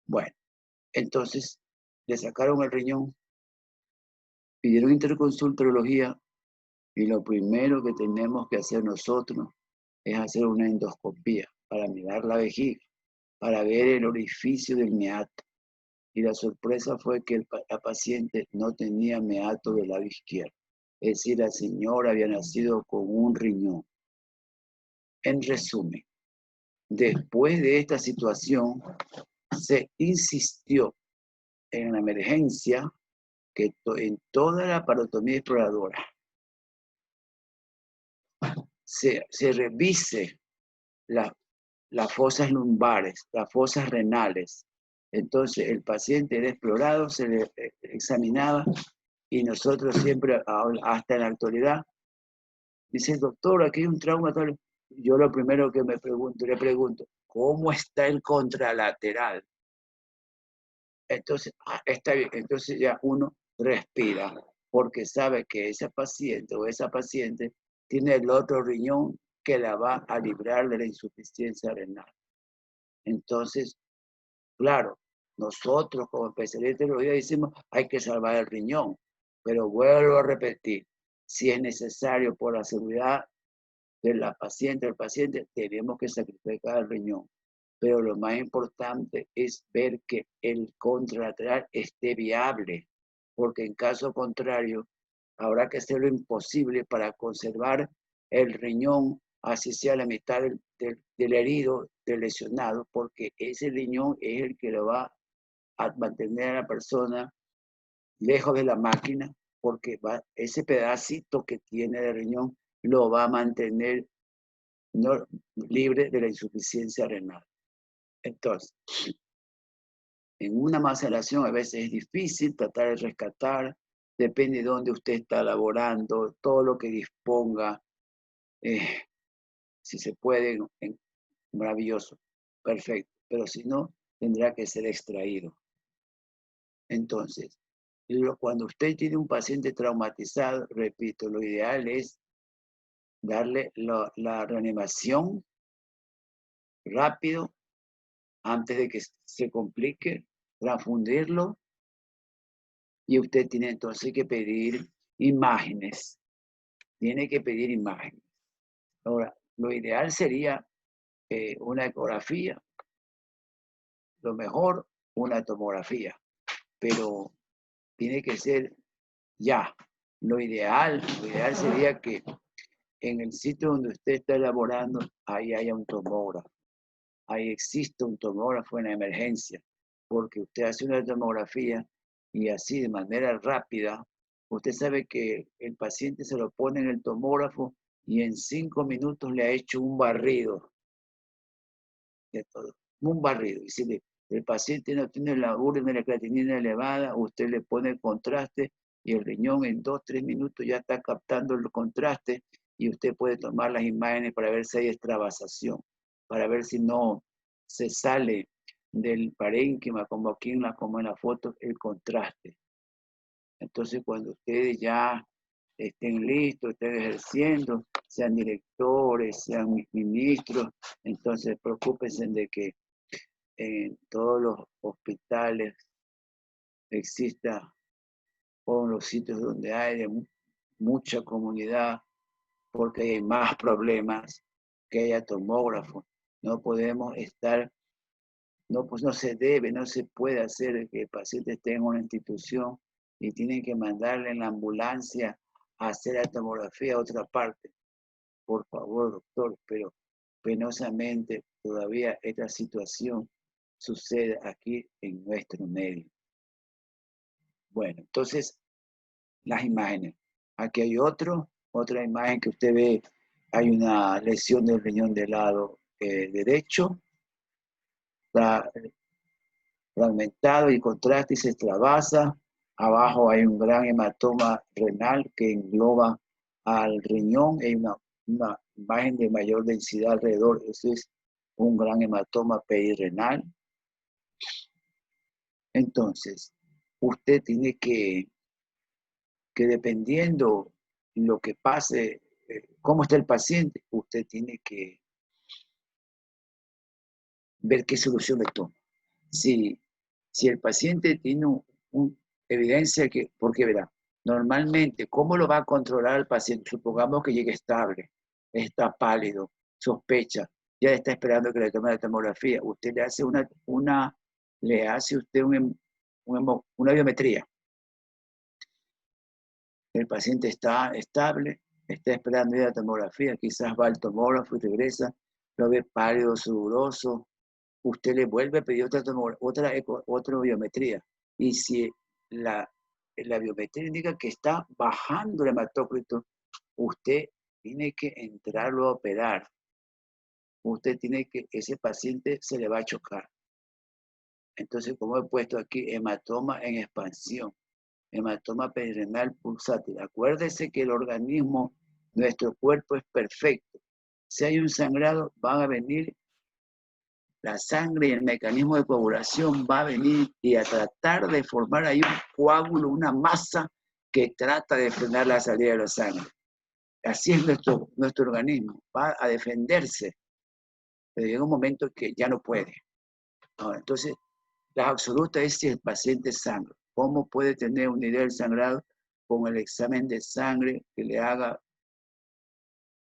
Bueno, entonces le sacaron el riñón, pidieron interconsultología y lo primero que tenemos que hacer nosotros es hacer una endoscopía para mirar la vejiga, para ver el orificio del meato. Y la sorpresa fue que la paciente no tenía meato del lado izquierdo. Es decir, la señora había nacido con un riñón. En resumen, después de esta situación, se insistió en la emergencia que en toda la laparotomía exploradora se revise las fosas lumbares, las fosas renales. Entonces, el paciente era explorado, se le examinaba y nosotros siempre, hasta en la actualidad, dice, doctor, aquí hay un trauma. Yo lo primero que le pregunto, ¿cómo está el contralateral? Entonces, está bien. Entonces ya uno respira, porque sabe que ese paciente o esa paciente tiene el otro riñón que la va a librar de la insuficiencia renal. Entonces, claro, nosotros como especialistas de urología decimos, hay que salvar el riñón, pero vuelvo a repetir, si es necesario por la seguridad de la paciente, del paciente, tenemos que sacrificar el riñón. Pero lo más importante es ver que el contralateral esté viable, porque en caso contrario, habrá que hacer lo imposible para conservar el riñón, así sea la mitad del herido, del lesionado, porque ese riñón es el que lo va a mantener a la persona lejos de la máquina, porque ese pedacito que tiene de riñón lo va a mantener libre de la insuficiencia renal. Entonces, en una maceración a veces es difícil tratar de rescatar, depende de dónde usted está laborando, todo lo que disponga, si se puede, maravilloso, perfecto, pero si no, tendrá que ser extraído. Entonces, cuando usted tiene un paciente traumatizado, repito, lo ideal es darle la reanimación rápido antes de que se complique, transfundirlo, y usted tiene entonces que pedir imágenes. Tiene que pedir imágenes. Ahora, lo ideal sería una ecografía, lo mejor una tomografía, pero tiene que ser ya. Lo ideal sería que en el sitio donde usted está elaborando, ahí haya un tomógrafo. Ahí existe un tomógrafo en la emergencia, porque usted hace una tomografía y así de manera rápida, usted sabe que el paciente se lo pone en el tomógrafo y en 5 minutos le ha hecho un barrido de todo, un barrido. Y si el paciente no tiene la urea y la creatinina elevada, usted le pone el contraste y el riñón en 2-3 minutos ya está captando el contraste y usted puede tomar las imágenes para ver si hay extravasación, para ver si no se sale del parénquima como aquí en la foto el contraste. Entonces cuando ustedes ya estén listos, estén ejerciendo, sean directores, sean ministros, entonces preocúpense de que en todos los hospitales exista, o en los sitios donde hay mucha comunidad, porque hay más problemas, que haya tomógrafos. No podemos estar, pues no se debe, no se puede hacer que el paciente esté en una institución y tienen que mandarle en la ambulancia a hacer la tomografía a otra parte. Por favor, doctor, pero penosamente todavía esta situación sucede aquí en nuestro medio. Bueno, entonces, las imágenes. Aquí hay otra imagen que usted ve, hay una lesión del riñón del lado derecho, está fragmentado y contraste y se extravasa. Abajo hay un gran hematoma renal que engloba al riñón. Hay una imagen de mayor densidad alrededor. Eso es un gran hematoma perirenal. Entonces, usted tiene que dependiendo lo que pase, cómo está el paciente, usted tiene que ver qué solución le toma. Si el paciente tiene evidencia que, porque verá, normalmente, ¿cómo lo va a controlar el paciente? Supongamos que llegue estable, está pálido, sospecha, ya está esperando que le tome la tomografía. Usted le hace una biometría. El paciente está estable, está esperando ir a la tomografía, quizás va al tomógrafo y regresa, lo ve pálido, sudoroso, usted le vuelve a pedir otra biometría. Y si la biometría indica que está bajando el hematócrito, usted tiene que entrarlo a operar. Ese paciente se le va a chocar. Entonces, como he puesto aquí, hematoma en expansión, hematoma perirenal pulsátil. Acuérdese que el organismo, nuestro cuerpo es perfecto. Si hay un sangrado, van a venir la sangre y el mecanismo de coagulación va a venir y a tratar de formar ahí un coágulo, una masa que trata de frenar la salida de la sangre. Así es nuestro organismo, va a defenderse, pero llega un momento que ya no puede. Entonces, la absoluta es si el paciente sangra. ¿Cómo puede tener una idea del sangrado? Con el examen de sangre que le haga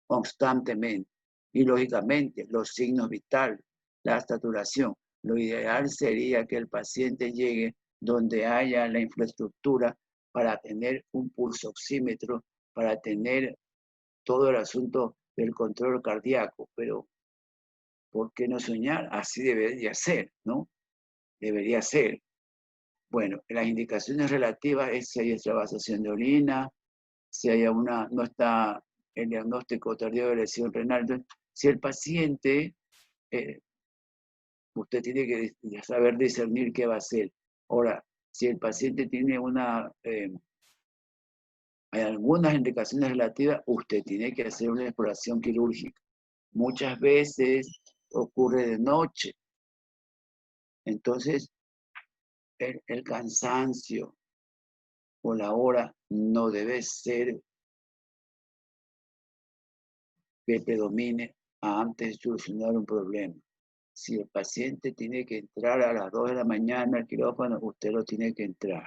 constantemente. Y lógicamente, los signos vitales, la saturación. Lo ideal sería que el paciente llegue donde haya la infraestructura para tener un pulsoxímetro, para tener todo el asunto del control cardíaco. Pero, ¿por qué no soñar? Así debería ser, ¿no? Debería ser. Bueno, las indicaciones relativas es si hay extravasación de orina, si hay no está el diagnóstico tardío de lesión renal. Entonces, si el paciente, usted tiene que saber discernir qué va a hacer. Ahora, si el paciente tiene hay algunas indicaciones relativas, usted tiene que hacer una exploración quirúrgica. Muchas veces ocurre de noche. Entonces, el cansancio o la hora no debe ser que predomine antes de solucionar un problema. si el paciente tiene que entrar a las 2 de la mañana al quirófano, usted lo tiene que entrar.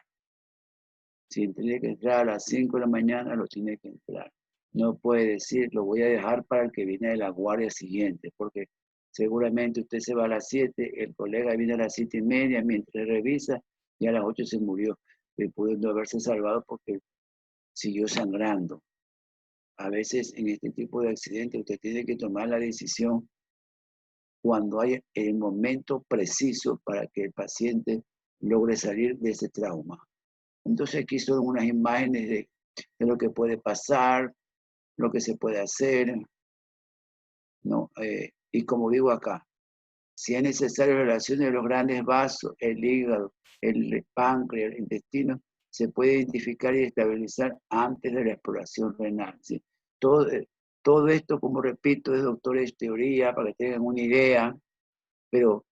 Si tiene que entrar a las 5 de la mañana, lo tiene que entrar. No puede decir, lo voy a dejar para el que viene de la guardia siguiente, porque seguramente usted se va a las 7, el colega viene a las 7:30, mientras revisa, y a las 8 se murió, pudiendo haberse salvado porque siguió sangrando. A veces en este tipo de accidentes usted tiene que tomar la decisión cuando hay el momento preciso para que el paciente logre salir de ese trauma. Entonces aquí son unas imágenes de lo que puede pasar, lo que se puede hacer, ¿no? Y como digo acá, si es necesario relaciones de los grandes vasos, el hígado, el páncreas, el intestino, se puede identificar y estabilizar antes de la exploración renal, ¿sí? Todo esto, como repito, es doctores teoría, para que tengan una idea, pero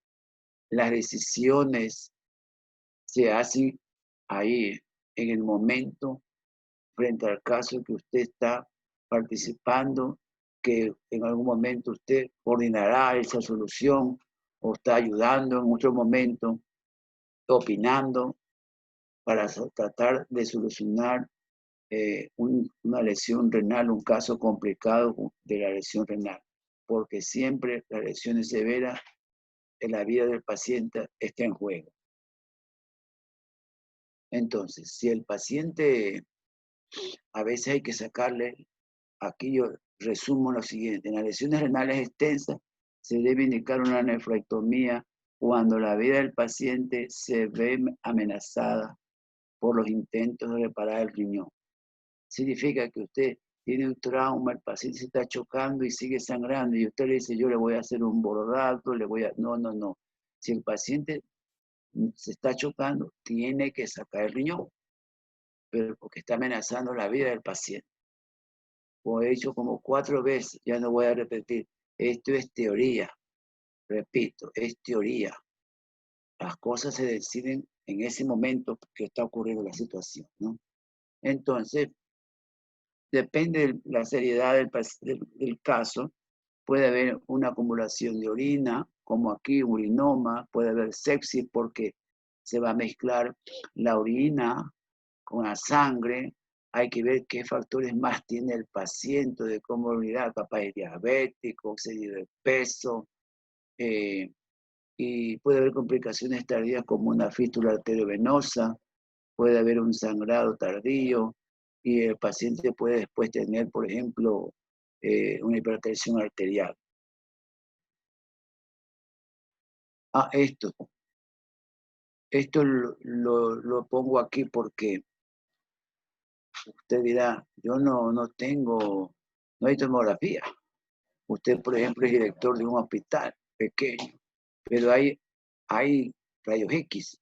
las decisiones se hacen ahí, en el momento, frente al caso que usted está participando, que en algún momento usted coordinará esa solución o está ayudando en otro momento, opinando para tratar de solucionar una lesión renal, un caso complicado de la lesión renal, porque siempre las lesiones severas en la vida del paciente está en juego. Entonces, si el paciente, a veces hay que sacarle, aquí yo resumo lo siguiente: en las lesiones renales extensas se debe indicar una nefrectomía cuando la vida del paciente se ve amenazada por los intentos de reparar el riñón. Significa que usted tiene un trauma, el paciente se está chocando y sigue sangrando, y usted le dice, yo le voy a hacer un bordato, no. Si el paciente se está chocando, tiene que sacar el riñón, pero porque está amenazando la vida del paciente. Como he dicho como 4 veces, ya no voy a repetir, esto es teoría, repito, es teoría. Las cosas se deciden en ese momento que está ocurriendo la situación, ¿no? Entonces, depende de la seriedad del caso, puede haber una acumulación de orina, como aquí, urinoma, puede haber sepsis porque se va a mezclar la orina con la sangre. Hay que ver qué factores más tiene el paciente de comorbilidad, capaz de diabético, excedido de peso, y puede haber complicaciones tardías como una fístula arteriovenosa, puede haber un sangrado tardío, y el paciente puede después tener, por ejemplo, una hipertensión arterial. Esto lo pongo aquí porque usted dirá, yo no hay tomografía. Usted, por ejemplo, es director de un hospital pequeño, pero hay rayos X.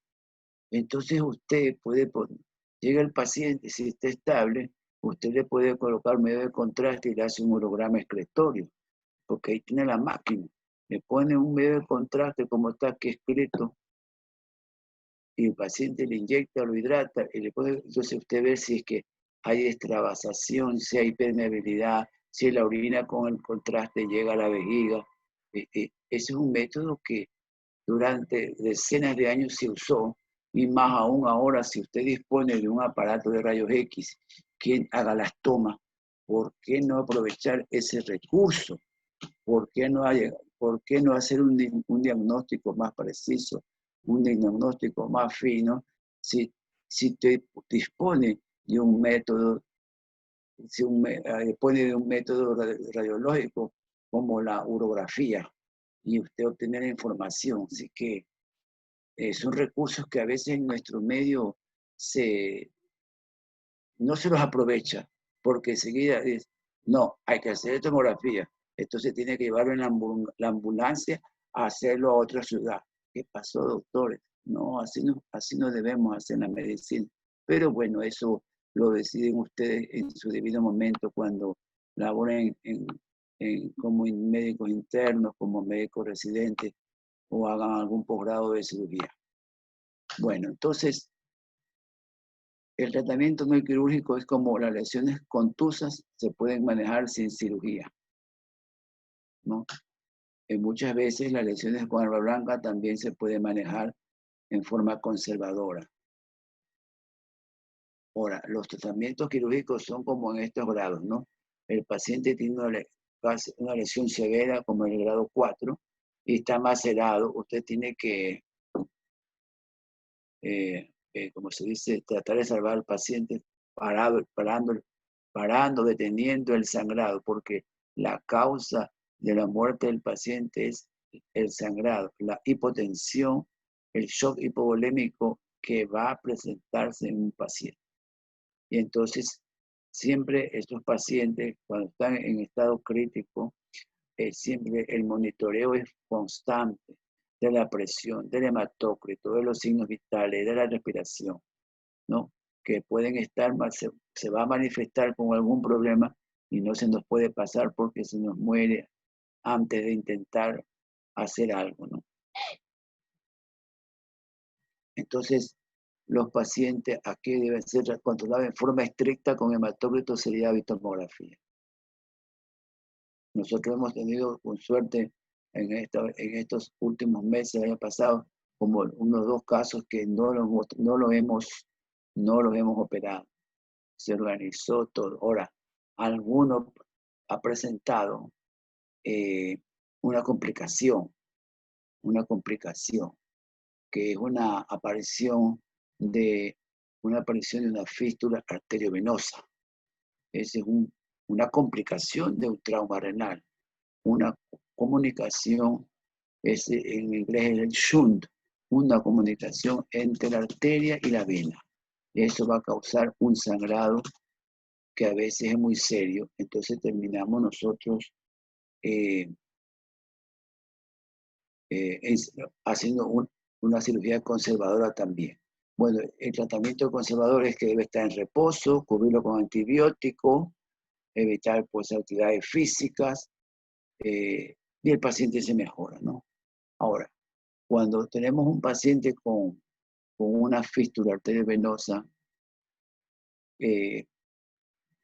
Entonces usted puede poner, llega el paciente, si está estable, usted le puede colocar medio de contraste y le hace un urograma excretorio, porque ahí tiene la máquina. Le pone un medio de contraste como está aquí escrito, y el paciente le inyecta, lo hidrata, y le pone, entonces usted ve si es que hay extravasación, si hay permeabilidad, si la orina con el contraste llega a la vejiga. Ese es un método que durante decenas de años se usó, y más aún ahora, si usted dispone de un aparato de rayos X, quien haga las tomas, ¿por qué no aprovechar ese recurso? ¿Por qué no hacer un diagnóstico más preciso, un diagnóstico más fino, si usted dispone de un método, dispone de un método radiológico como la urografía, y usted obtener la información? Así que son recursos que a veces en nuestro medio no se los aprovecha, porque enseguida dice, no, hay que hacer tomografía, entonces tiene que llevarlo en la ambulancia a hacerlo a otra ciudad. ¿Qué pasó, doctores? No, así no debemos hacer la medicina. Pero bueno, eso lo deciden ustedes en su debido momento cuando laboren como médicos internos, como médicos residentes, o hagan algún posgrado de cirugía. Bueno, entonces, el tratamiento no quirúrgico es como las lesiones contusas se pueden manejar sin cirugía, ¿no? muchas veces las lesiones con arma blanca también se puede manejar en forma conservadora. Ahora, los tratamientos quirúrgicos son como en estos grados, ¿no? El paciente tiene una lesión severa como en el grado 4 y está macerado. Usted tiene que, como se dice, tratar de salvar al paciente parando, deteniendo el sangrado, porque la causa de la muerte del paciente es el sangrado, la hipotensión, el shock hipovolémico que va a presentarse en un paciente. Y entonces, siempre estos pacientes, cuando están en estado crítico, siempre el monitoreo es constante de la presión, del hematócrito, de los signos vitales, de la respiración, ¿no? Que pueden estar, se va a manifestar con algún problema y no se nos puede pasar porque se nos muere antes de intentar hacer algo, ¿no? Entonces, los pacientes aquí deben ser controlados en forma estricta con hematócrito, seriedad y tomografía. Nosotros hemos tenido, con suerte, en estos últimos meses, año pasado, como unos 2 casos que no los hemos operado. Se organizó todo. Ahora, alguno ha presentado una complicación, que es una aparición de una fístula arteriovenosa. Esa es una complicación de un trauma renal, una comunicación, en inglés es el shunt, una comunicación entre la arteria y la vena. Eso va a causar un sangrado que a veces es muy serio, entonces terminamos nosotros haciendo una cirugía conservadora también. Bueno, el tratamiento conservador es que debe estar en reposo, cubrirlo con antibiótico, evitar pues actividades físicas, y el paciente se mejora, ¿no? Ahora, cuando tenemos un paciente con una fístula arteriovenosa,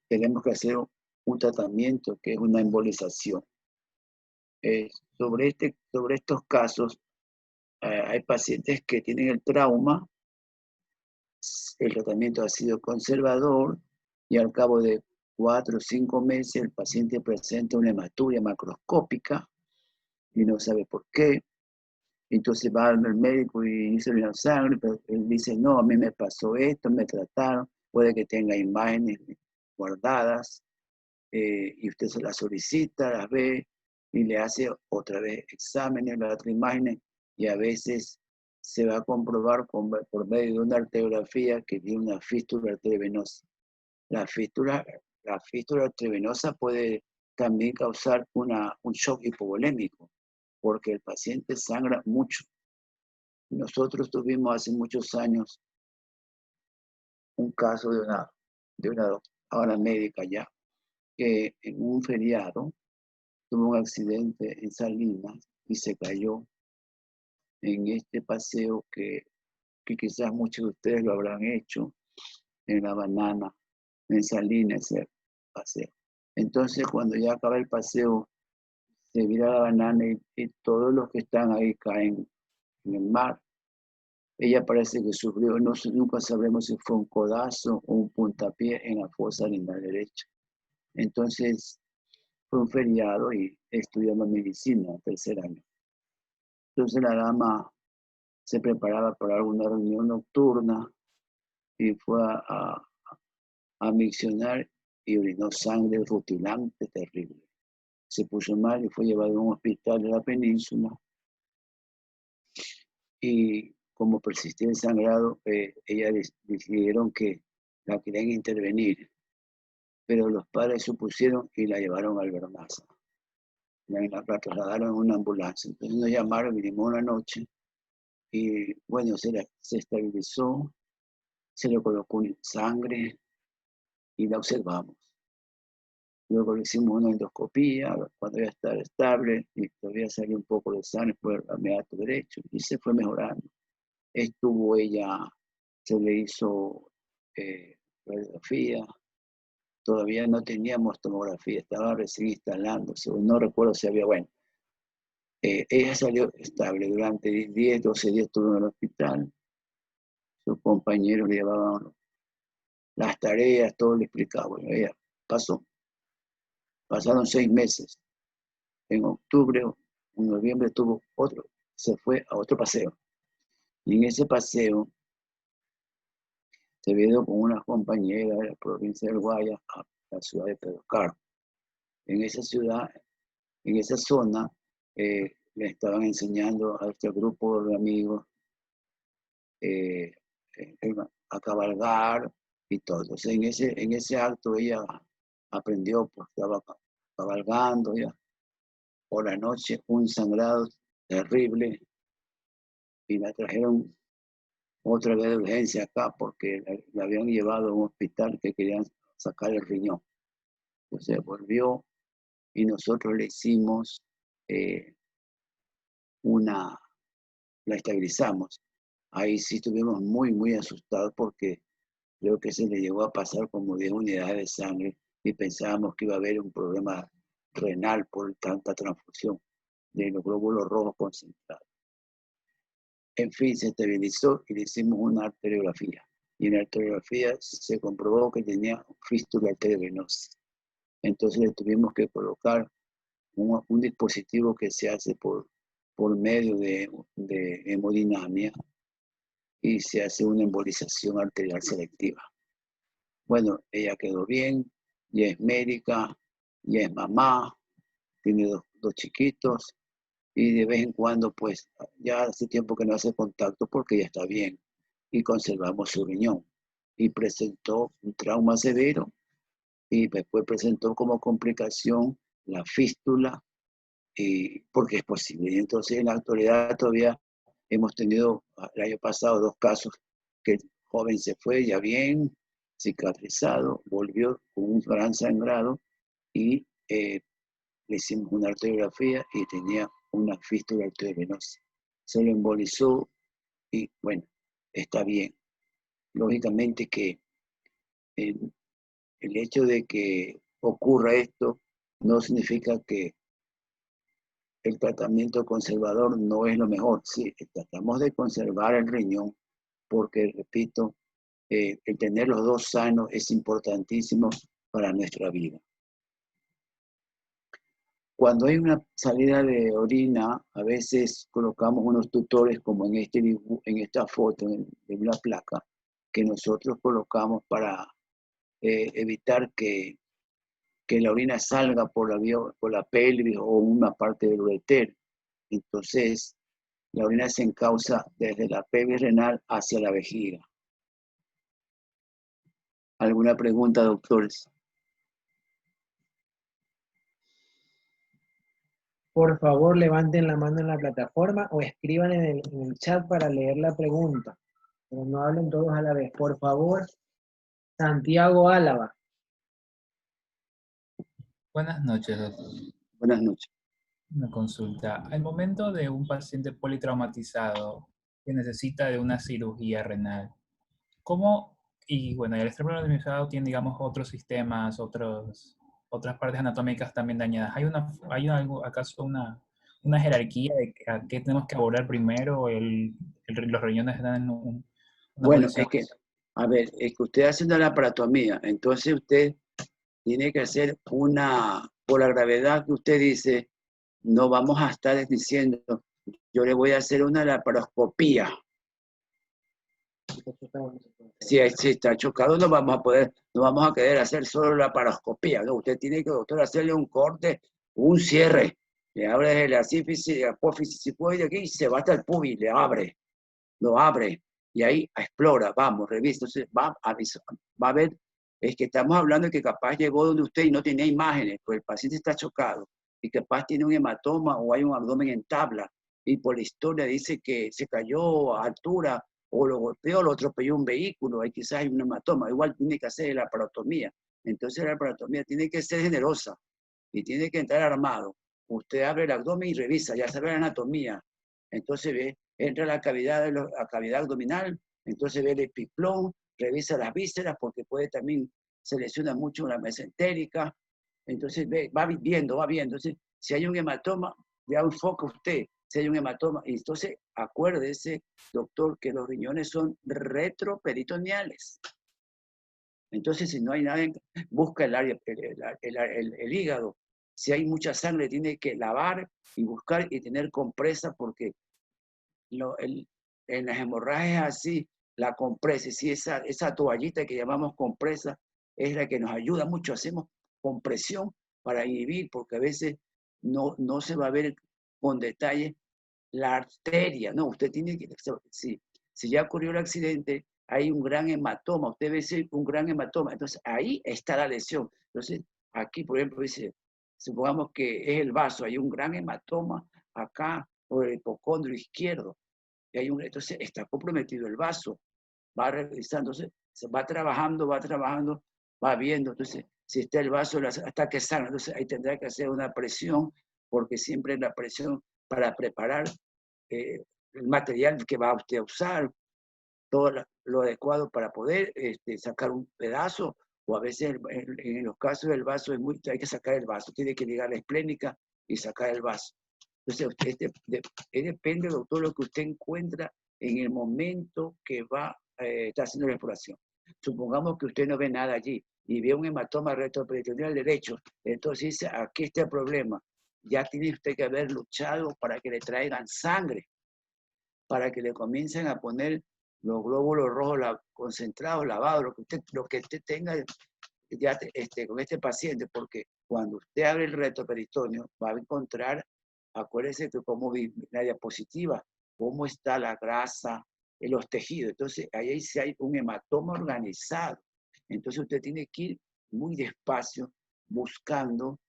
tenemos que hacer un tratamiento que es una embolización. Sobre estos casos, hay pacientes que tienen el trauma, el tratamiento ha sido conservador y al cabo de 4 o 5 meses el paciente presenta una hematuria macroscópica y no sabe por qué. Entonces va al médico y dice la sangre, pero él dice, no, a mí me pasó esto, me trataron, puede que tenga imágenes guardadas, y usted se las solicita, las ve y le hace otra vez exámenes, las otras imágenes, y a veces se va a comprobar por medio de una arteriografía que tiene una fístula arteriovenosa. La fístula arteriovenosa puede también causar un shock hipovolémico, porque el paciente sangra mucho. Nosotros tuvimos hace muchos años un caso de una doctora médica ya, que en un feriado tuvo un accidente en Salinas y se cayó en este paseo que quizás muchos de ustedes lo habrán hecho, en La Banana, en Salinas, ese paseo. Entonces, cuando ya acaba el paseo, se vira La Banana y todos los que están ahí caen en el mar. Ella parece que sufrió, nunca sabremos si fue un codazo o un puntapié en la fosa renal derecha. Entonces, fue un feriado y estudiamos medicina, 3er año. Entonces la dama se preparaba para alguna reunión nocturna y fue a miccionar y orinó sangre rutilante, terrible. Se puso mal y fue llevado a un hospital de la península. Y como persistía el sangrado, ella decidieron que la querían intervenir, pero los padres supusieron y la llevaron al Bernaza. La trasladaron en una ambulancia. Entonces nos llamaron, vinimos una noche y bueno, se estabilizó, se le colocó sangre y la observamos. Luego le hicimos una endoscopía, cuando ya estaba estable y todavía salió un poco de sangre por el meato derecho y se fue mejorando. Estuvo ella, se le hizo radiografía, todavía no teníamos tomografía, estaba recién instalándose, no recuerdo si había, bueno. Ella salió estable. Durante 10, 12 días estuvo en el hospital. Sus compañeros le llevaban las tareas, todo le explicaba. Bueno, ella pasó. Pasaron 6 meses. En octubre, en noviembre tuvo otro. Se fue a otro paseo. Y en ese paseo se vio con una compañera de la provincia del Guayas a la ciudad de Pedro Carmo. En esa ciudad, en esa zona, le estaban enseñando a este grupo de amigos a cabalgar y todo. Entonces, en ese acto ella aprendió, pues estaba cabalgando ya. Por la noche, un sangrado terrible y la trajeron otra vez de urgencia acá porque la habían llevado a un hospital que querían sacar el riñón. Entonces volvió y nosotros le hicimos la estabilizamos. Ahí sí estuvimos muy, muy asustados porque creo que se le llegó a pasar como 10 unidades de sangre y pensábamos que iba a haber un problema renal por tanta transfusión de los glóbulos rojos concentrados. En fin, se estabilizó y le hicimos una arteriografía. Y en la arteriografía se comprobó que tenía fístula arteriovenosa. Entonces le tuvimos que colocar un dispositivo que se hace por medio de hemodinamia y se hace una embolización arterial selectiva. Bueno, ella quedó bien, ya es médica, ya es mamá, tiene dos chiquitos y de vez en cuando, pues, ya hace tiempo que no hace contacto porque ya está bien y conservamos su riñón. Y presentó un trauma severo y después presentó como complicación la fístula, porque es posible. Y entonces en la actualidad todavía hemos tenido el año pasado 2 casos que el joven se fue ya bien cicatrizado, volvió con un gran sangrado y le hicimos una arteriografía y tenía una fístula arteriovenosa. Se lo embolizó y bueno, está bien. Lógicamente que el hecho de que ocurra esto no significa que el tratamiento conservador no es lo mejor. Sí, tratamos de conservar el riñón porque, repito, el tener los 2 sanos es importantísimo para nuestra vida. Cuando hay una salida de orina, a veces colocamos unos tutores como en esta foto, en la placa, que nosotros colocamos para evitar que la orina salga por la pelvis o una parte del ureter. Entonces, la orina se encausa desde la pelvis renal hacia la vejiga. ¿Alguna pregunta, doctores? Por favor, levanten la mano en la plataforma o escriban en el chat para leer la pregunta. Pero no hablen todos a la vez. Por favor, Santiago Álava. Buenas noches, doctor. Buenas noches. Una consulta. Al momento de un paciente politraumatizado que necesita de una cirugía renal, ¿cómo? Y bueno, el extremo politraumatizado tiene, digamos, otros sistemas, otras partes anatómicas también dañadas. ¿Hay algo, acaso una jerarquía de a qué tenemos que abordar primero? Los riñones están en una Bueno, posición. es que usted hace una laparotomía, entonces usted tiene que hacer por la gravedad que usted dice, no vamos a estar diciendo, yo le voy a hacer una laparoscopía. Si está chocado, no vamos a querer hacer solo laparoscopía, ¿no? Usted tiene que, doctor, hacerle un corte, un cierre. Le abre la sífisis, la apófisis sifoide aquí y se va hasta el pubis, lo abre y ahí explora, vamos, revisa. Entonces va a ver, es que estamos hablando de que capaz llegó donde usted y no tenía imágenes, pues el paciente está chocado y capaz tiene un hematoma o hay un abdomen en tabla y por la historia dice que se cayó a altura o lo golpeó, lo atropelló un vehículo, ahí quizás hay un hematoma, igual tiene que hacer la laparotomía. Entonces la laparotomía tiene que ser generosa y tiene que entrar armado. Usted abre el abdomen y revisa, ya sabe la anatomía. Entonces ve, entra a la cavidad abdominal, entonces ve el epiplón, revisa las vísceras porque puede también, se lesiona mucho la mesentérica. Entonces va viendo. Entonces, si hay un hematoma, ya enfoca usted si hay un hematoma. Y entonces, acuérdese, doctor, que los riñones son retroperitoneales. Entonces, si no hay nada, busca el área, el hígado. Si hay mucha sangre, tiene que lavar y buscar y tener compresa, porque en las hemorragias así, la compresa, si esa toallita que llamamos compresa, es la que nos ayuda mucho. Hacemos compresión para inhibir, porque a veces no se va a ver con detalle la arteria. No, usted tiene que, si ya ocurrió el accidente, hay un gran hematoma, usted ve un gran hematoma, entonces ahí está la lesión. Entonces, aquí, por ejemplo, dice, supongamos que es el vaso, hay un gran hematoma acá por el hipocondrio izquierdo, y entonces está comprometido el vaso, va revisando, entonces se va trabajando, va viendo, entonces si está el vaso hasta que sangra, entonces ahí tendrá que hacer una presión, porque siempre la presión para preparar el material que va usted a usar, todo lo adecuado para poder sacar un pedazo, o a veces en los casos del vaso hay que sacar el vaso, tiene que llegar a la esplénica y sacar el vaso. Entonces, depende, doctor, lo que usted encuentra en el momento que está haciendo la exploración. Supongamos que usted no ve nada allí y ve un hematoma retroperitoneal derecho, entonces dice, aquí está el problema. Ya tiene usted que haber luchado para que le traigan sangre, para que le comiencen a poner los glóbulos rojos concentrados, lavados, lo que usted tenga ya, con este paciente, porque cuando usted abre el retroperitoneo va a encontrar, acuérdese que como la diapositiva, cómo está la grasa en los tejidos. Entonces, ahí sí hay un hematoma organizado. Entonces, usted tiene que ir muy despacio buscando,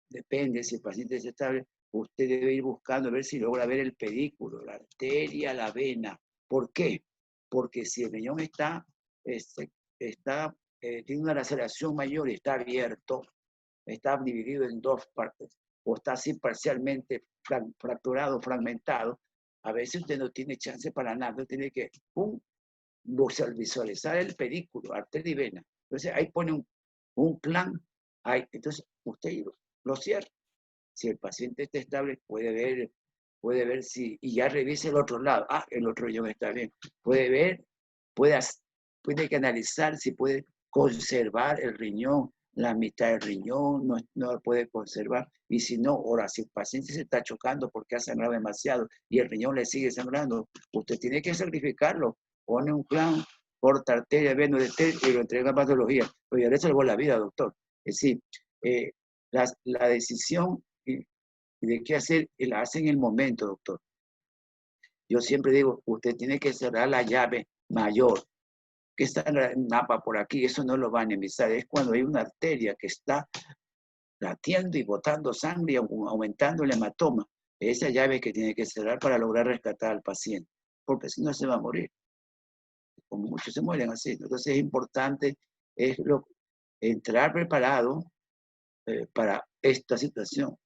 depende si el paciente es estable, usted debe ir buscando a ver si logra ver el pedículo, la arteria, la vena. ¿Por qué? Porque si el riñón tiene una laceración mayor y está abierto, está dividido en dos partes, o está así parcialmente fracturado, fragmentado, a veces usted no tiene chance para nada, tiene que visualizar el pedículo, arteria y vena. Entonces ahí pone un plan, entonces usted lo cierra. Si el paciente está estable, puede ver si, y ya revise el otro lado. El otro riñón está bien. Puede ver, puede analizar si puede conservar el riñón, la mitad del riñón, no lo puede conservar. Y si no, ahora, si el paciente se está chocando porque ha sangrado demasiado y el riñón le sigue sangrando, usted tiene que sacrificarlo. Pone un plan, corta arteria, vena y lo entrega a patología. Pero ya le salvó la vida, doctor. Es decir, la decisión de qué hacer, la hace en el momento, doctor. Yo siempre digo, usted tiene que cerrar la llave mayor, que está en la napa por aquí, eso no lo va a anemizar, es cuando hay una arteria que está latiendo y botando sangre y aumentando el hematoma. Esa llave que tiene que cerrar para lograr rescatar al paciente, porque si no se va a morir. Como muchos se mueren así. Entonces es importante entrar preparado para esta situación.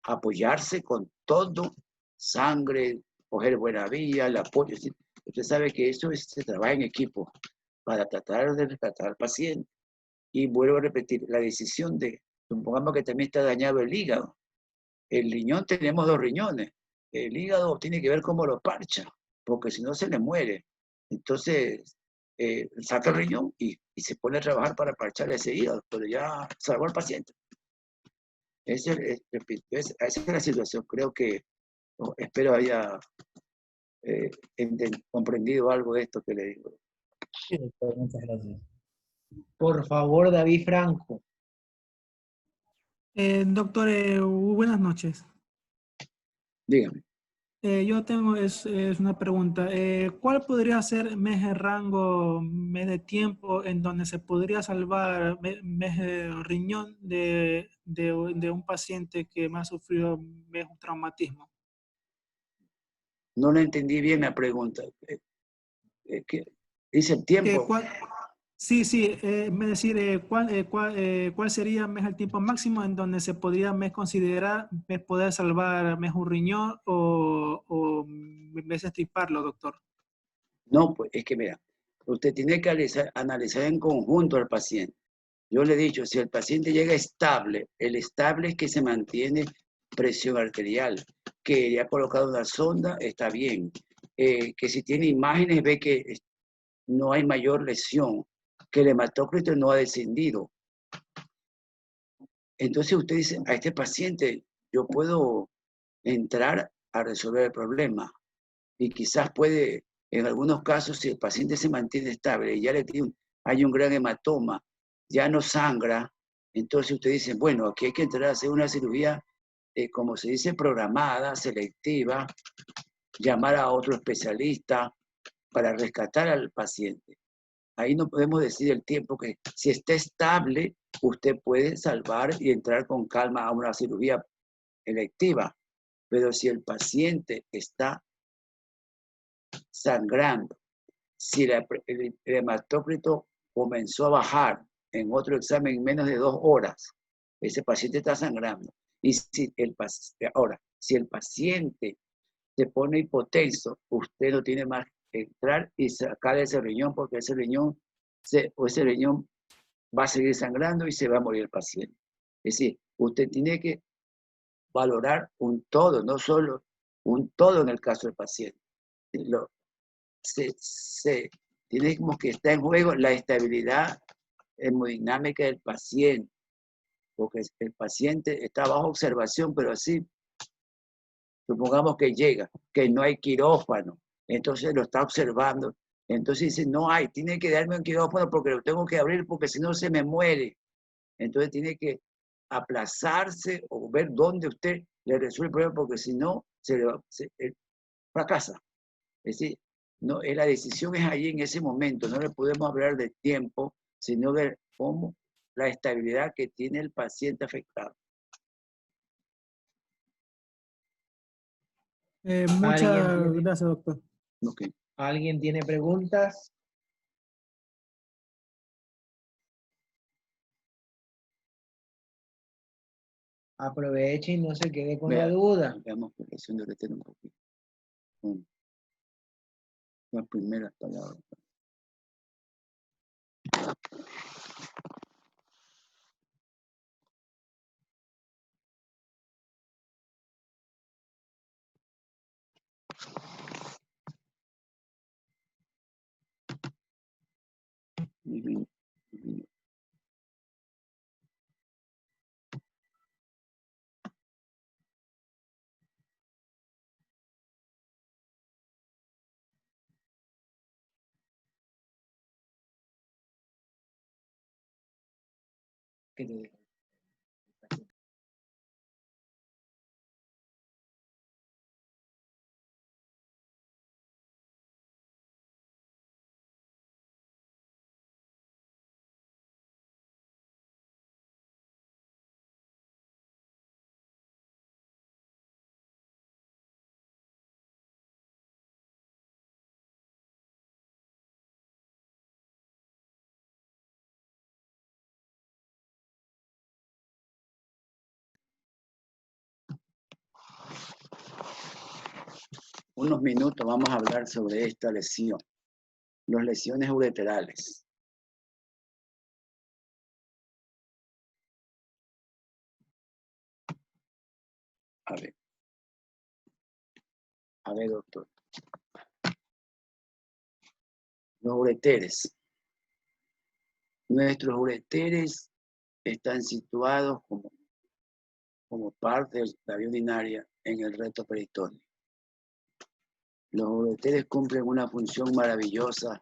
Apoyarse con todo, sangre, coger buena vía, el apoyo. Usted sabe que eso se trabaja en equipo para tratar de rescatar al paciente. Y vuelvo a repetir, la decisión supongamos que también está dañado el hígado. El riñón, tenemos 2 riñones. El hígado tiene que ver cómo lo parcha, porque si no se le muere. Entonces, saca el riñón y se pone a trabajar para parchar ese hígado, pero ya salvó al paciente. Esa es la situación. Creo que, espero haya comprendido algo de esto que le digo. Sí, doctor, muchas gracias. Por favor, David Franco. Doctor, buenas noches. Dígame. Yo tengo es una pregunta. ¿Cuál podría ser mes rango, mes de tiempo en donde se podría salvar mes riñón de un paciente que me ha sufrido un traumatismo? No le entendí bien la pregunta. Dice el tiempo. Sí, es decir, ¿cuál sería el tiempo máximo en donde se podría considerar poder salvar un riñón o extirparlo, doctor? No, pues es que mira, usted tiene que analizar en conjunto al paciente. Yo le he dicho, si el paciente llega estable, el estable es que se mantiene presión arterial. Que le ha colocado una sonda, está bien. Que si tiene imágenes ve que no hay mayor lesión, que el hematócrito no ha descendido. Entonces usted dice, a este paciente yo puedo entrar a resolver el problema. Y quizás puede, en algunos casos, si el paciente se mantiene estable y ya hay un gran hematoma, ya no sangra, entonces usted dice, bueno, aquí hay que entrar a hacer una cirugía, como se dice, programada, selectiva, llamar a otro especialista para rescatar al paciente. Ahí no podemos decir el tiempo que si está estable, usted puede salvar y entrar con calma a una cirugía electiva. Pero si el paciente está sangrando, si el hematócrito comenzó a bajar en otro examen en menos de 2 horas, ese paciente está sangrando. Y si si el paciente se pone hipotenso, usted no tiene más que entrar y sacar ese riñón porque ese riñón va a seguir sangrando y se va a morir el paciente. Es decir, usted tiene que valorar un todo, no solo un todo en el caso del paciente. Tenemos que estar en juego la estabilidad hemodinámica del paciente, porque el paciente está bajo observación, pero así, supongamos que llega, que no hay quirófano, entonces lo está observando, entonces dice, no hay, tiene que darme un quirófano porque lo tengo que abrir porque si no se me muere. Entonces tiene que aplazarse o ver dónde usted le resuelve el problema porque si no, fracasa. Es decir, no, la decisión es ahí en ese momento, no le podemos hablar de tiempo, sino de cómo la estabilidad que tiene el paciente afectado. Muchas gracias, doctor. Okay. ¿Alguien tiene preguntas? Aproveche y no se quede con la duda. Veamos presión de ureter un poquito. Las primeras palabras. ¿Qué te digo? Unos minutos vamos a hablar sobre esta lesión, las lesiones ureterales. A ver, doctor. Los ureteres. Nuestros ureteres están situados como parte de la vía urinaria en el recto peritoneo. Los ureteres cumplen una función maravillosa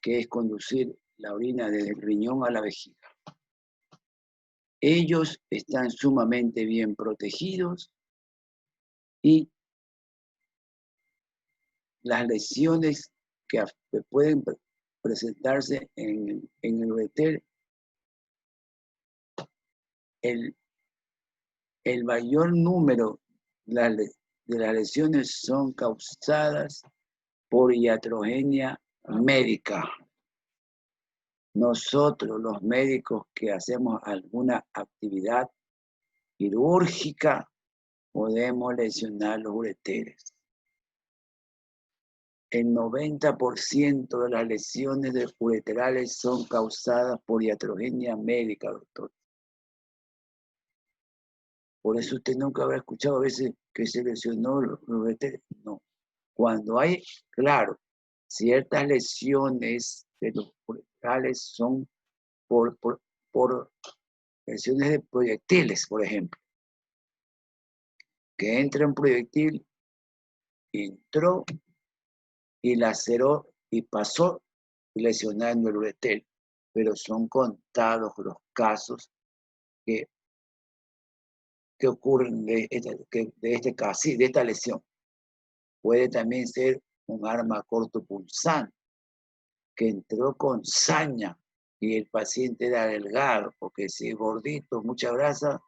que es conducir la orina desde el riñón a la vejiga. Ellos están sumamente bien protegidos y las lesiones que pueden presentarse en el ureter, el mayor número de las lesiones son causadas por iatrogenia médica. Nosotros, los médicos que hacemos alguna actividad quirúrgica, podemos lesionar los ureteres. El 90% de las lesiones ureterales son causadas por iatrogenia médica, doctor. Por eso usted nunca habrá escuchado a veces que se lesionó los ureteres. No. Cuando hay, claro, ciertas lesiones de los ureterales son por lesiones de proyectiles, por ejemplo. Que entra un proyectil, entró y laceró y pasó lesionando el ureter. Pero son contados los casos que ocurren de esta lesión. Puede también ser un arma cortopulsante que entró con saña y el paciente era delgado, porque si es gordito, mucha grasa,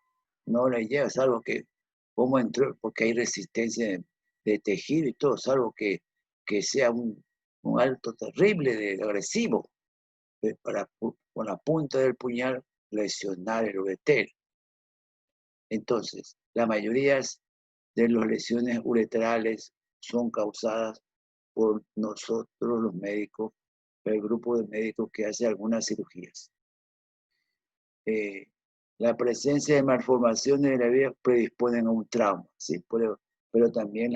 no le lleva, salvo que, ¿cómo entró? Porque hay resistencia de tejido y todo, salvo que sea un alto terrible de agresivo, para con la punta del puñal lesionar el ureter. Entonces, la mayoría de las lesiones ureterales son causadas por nosotros los médicos, el grupo de médicos que hace algunas cirugías. La presencia de malformaciones de la vía predisponen a un trauma, ¿sí? Pero también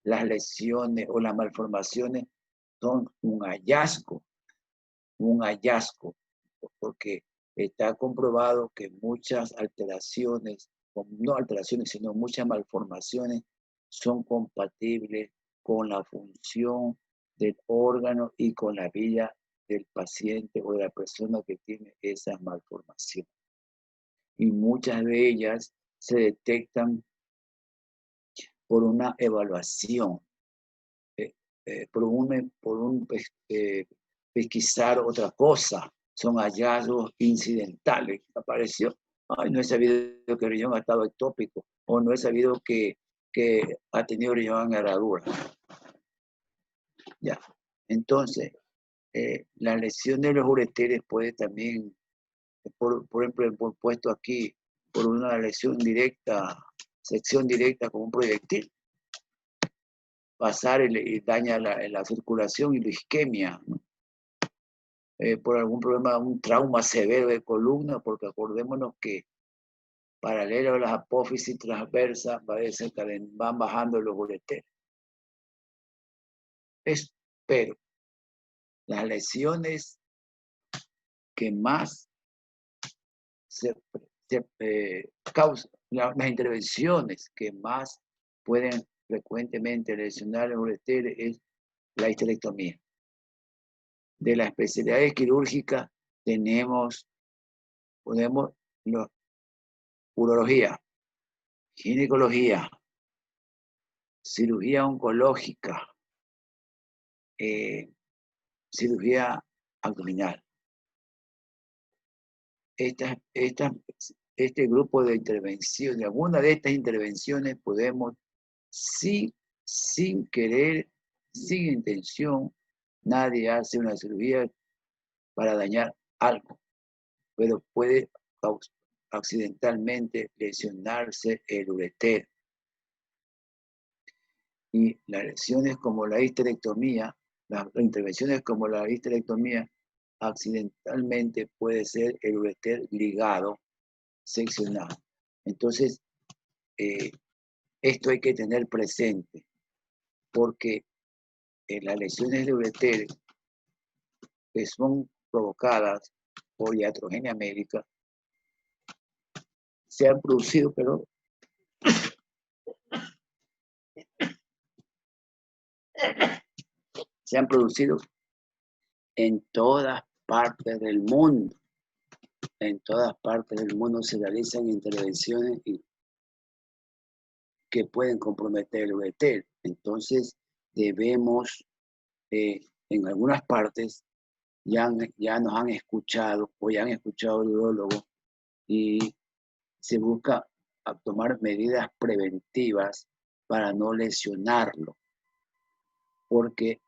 las lesiones o las malformaciones son un hallazgo, porque está comprobado que muchas alteraciones, no alteraciones, sino muchas malformaciones son compatibles con la función del órgano y con la vida del paciente o de la persona que tiene esas malformaciones. Y muchas de ellas se detectan por una evaluación, pesquisar otra cosa. Son hallazgos incidentales. Apareció, ay, no he sabido que el riñón ha estado ectópico, o no he sabido que ha tenido riñón en herradura. Ya. Entonces, la lesión de los ureteres puede también, por ejemplo, puesto aquí, por una lesión directa, sección directa con un proyectil, pasar y daña la circulación y la isquemia, ¿no? Por algún problema, un trauma severo de columna, porque acordémonos que paralelo a las apófisis transversas van bajando los ureteres. Pero las lesiones que más causan, las intervenciones que más pueden frecuentemente lesionar el ureter es la histerectomía. De las especialidades quirúrgicas podemos urología, ginecología, cirugía oncológica, cirugía abdominal. Este grupo de intervenciones, alguna de estas intervenciones podemos, sin querer, sin intención, nadie hace una cirugía para dañar algo, pero puede accidentalmente lesionarse el ureter. Y las lesiones como la histerectomía, las intervenciones como la histerectomía, accidentalmente puede ser el ureter ligado, seccionado. Entonces, esto hay que tener presente, porque las lesiones de ureter que son provocadas por iatrogenia médica se han producido, en todas partes del mundo. En todas partes del mundo se realizan intervenciones que pueden comprometer el ureter. Entonces, debemos, en algunas partes, ya nos han escuchado, o ya han escuchado al urólogo, y se busca tomar medidas preventivas para no lesionarlo, porque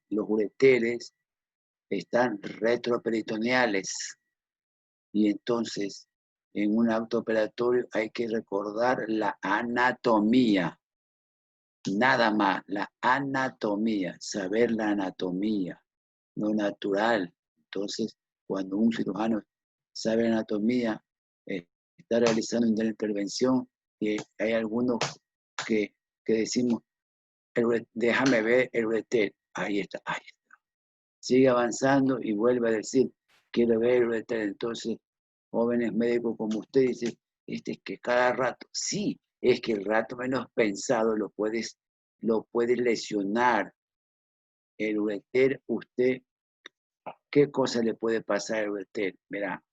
los ureteres están retroperitoneales, y entonces en un acto operatorio hay que recordar la anatomía, nada más, la anatomía, saber la anatomía, lo natural. Entonces, cuando un cirujano sabe anatomía, está realizando una intervención y hay algunos que decimos, déjame ver el ureter. Ahí está, ahí está. Sigue avanzando y vuelve a decir, quiero ver el ureter. Entonces, jóvenes médicos como usted dicen, es que cada rato, sí, es que el rato menos pensado lo puede lesionar. El ureter, usted, ¿qué cosa le puede pasar al ureter? Verá,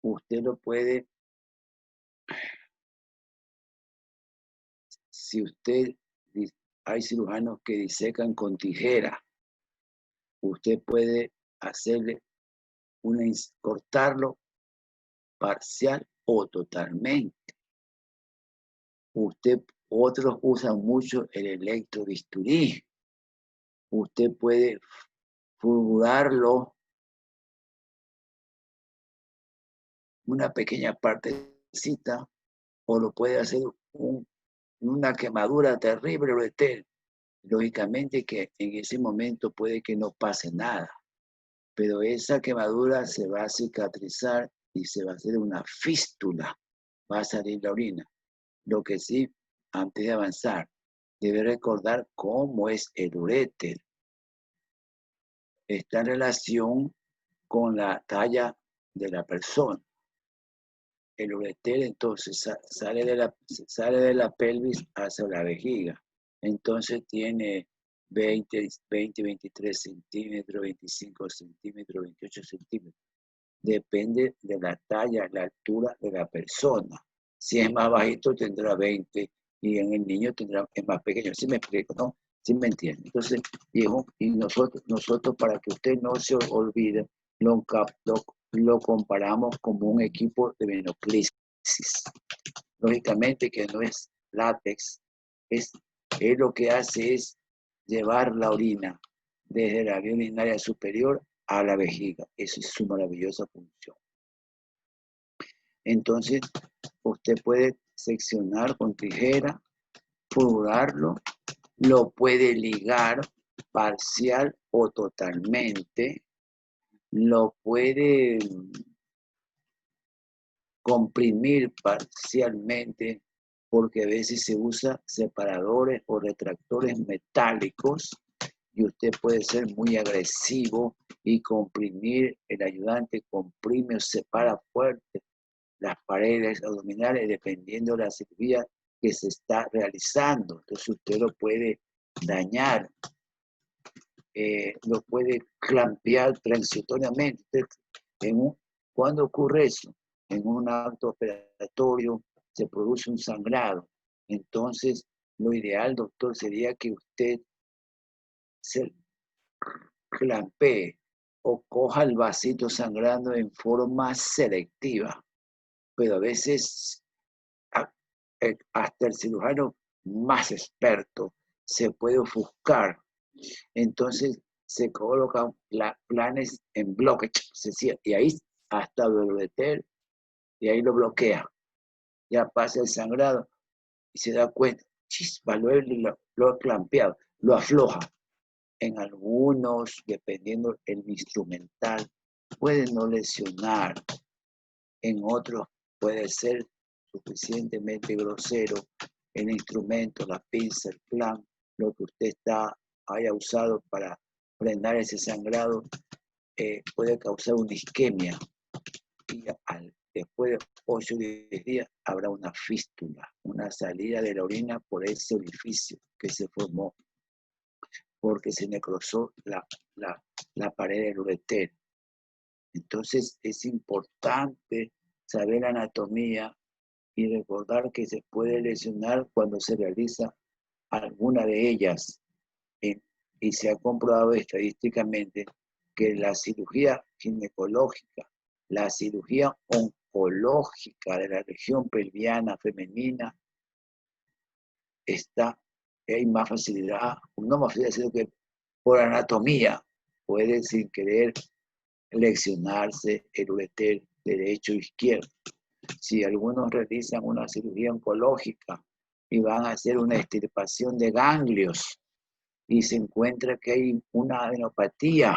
usted lo puede, si usted, hay cirujanos que disecan con tijera, usted puede hacerle cortarlo parcial o totalmente. Otros usan mucho el electrobisturí. Usted puede fulgurarlo una pequeña partecita o lo puede hacer una quemadura terrible ureter. Lógicamente que en ese momento puede que no pase nada, pero esa quemadura se va a cicatrizar y se va a hacer una fístula, va a salir la orina. Lo que sí, antes de avanzar, debe recordar cómo es el uréter. Está en relación con la talla de la persona. El uréter entonces sale de la pelvis hacia la vejiga. Entonces tiene 20, 23 centímetros, 25 centímetros, 28 centímetros. Depende de la talla, la altura de la persona. Si es más bajito tendrá 20 y en el niño es más pequeño. ¿Sí me explico, no? ¿Sí me entiende? Entonces, y nosotros para que usted no se olvide, lo comparamos como un equipo de venoclisis. Lógicamente que no es látex, él lo que hace es llevar la orina desde la vía urinaria superior a la vejiga. Esa es su maravillosa función. Entonces, usted puede seccionar con tijera, fulgurarlo, lo puede ligar parcial o totalmente, lo puede comprimir parcialmente, porque a veces se usa separadores o retractores metálicos y usted puede ser muy agresivo y comprimir, el ayudante comprime o separa fuerte las paredes abdominales dependiendo de la cirugía que se está realizando. Entonces usted lo puede dañar, lo puede clampear transitoriamente. ¿Cuándo ocurre eso? En un acto operatorio se produce un sangrado. Entonces, lo ideal, doctor, sería que usted se clampee o coja el vasito sangrando en forma selectiva. Pero a veces hasta el cirujano más experto se puede ofuscar. Entonces se colocan planes en bloque, y ahí hasta el ureter, y ahí lo bloquea. Ya pasa el sangrado y se da cuenta, chispa, lo he clampeado, lo afloja. En algunos, dependiendo del instrumental, puede no lesionar. En otros puede ser suficientemente grosero el instrumento, la pinza, el plan, lo que usted haya usado para frenar ese sangrado, puede causar una isquemia. Y después de 8 o 10 días habrá una fístula, una salida de la orina por ese orificio que se formó, porque se necrosó la pared del ureter. Entonces es importante saber anatomía y recordar que se puede lesionar cuando se realiza alguna de ellas. Y se ha comprobado estadísticamente que la cirugía ginecológica, la cirugía oncológica de la región pelviana femenina, hay más facilidad, no más facilidad, sino que por anatomía puede sin querer leccionarse el ureter derecho e izquierdo. Si algunos realizan una cirugía oncológica y van a hacer una extirpación de ganglios y se encuentra que hay una adenopatía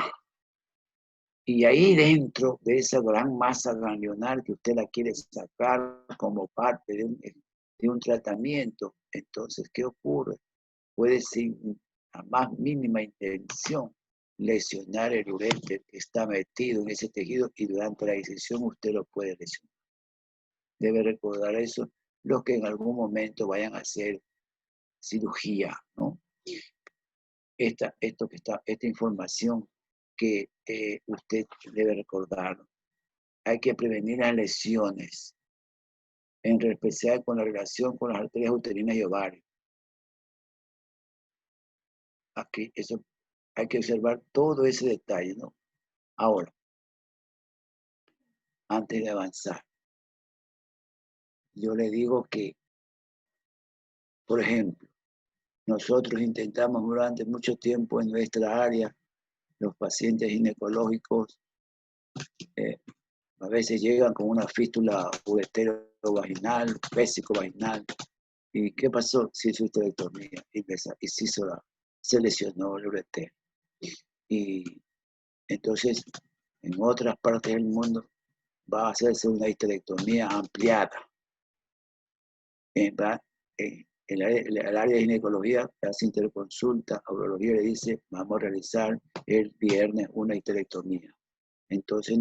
Y ahí dentro de esa gran masa ganglionar que usted la quiere sacar como parte de un tratamiento, entonces, ¿qué ocurre? Puede sin la más mínima intención lesionar el uréter que está metido en ese tejido y durante la decisión usted lo puede lesionar. Debe recordar eso los que en algún momento vayan a hacer cirugía, ¿no? Esta información que usted debe recordar. Hay que prevenir las lesiones, en especial con la relación con las arterias uterinas y ovarios. Aquí, eso hay que observar todo ese detalle, ¿no? Ahora, antes de avanzar, yo le digo que, por ejemplo, nosotros intentamos durante mucho tiempo en nuestra área, los pacientes ginecológicos a veces llegan con una fístula ureterovaginal, vésico-vaginal. ¿Y qué pasó? Se hizo histerectomía y se lesionó el uretero. Y entonces, en otras partes del mundo, va a hacerse una histerectomía ampliada. El área de ginecología hace interconsulta, a urología le dice, vamos a realizar el viernes una histerectomía. Entonces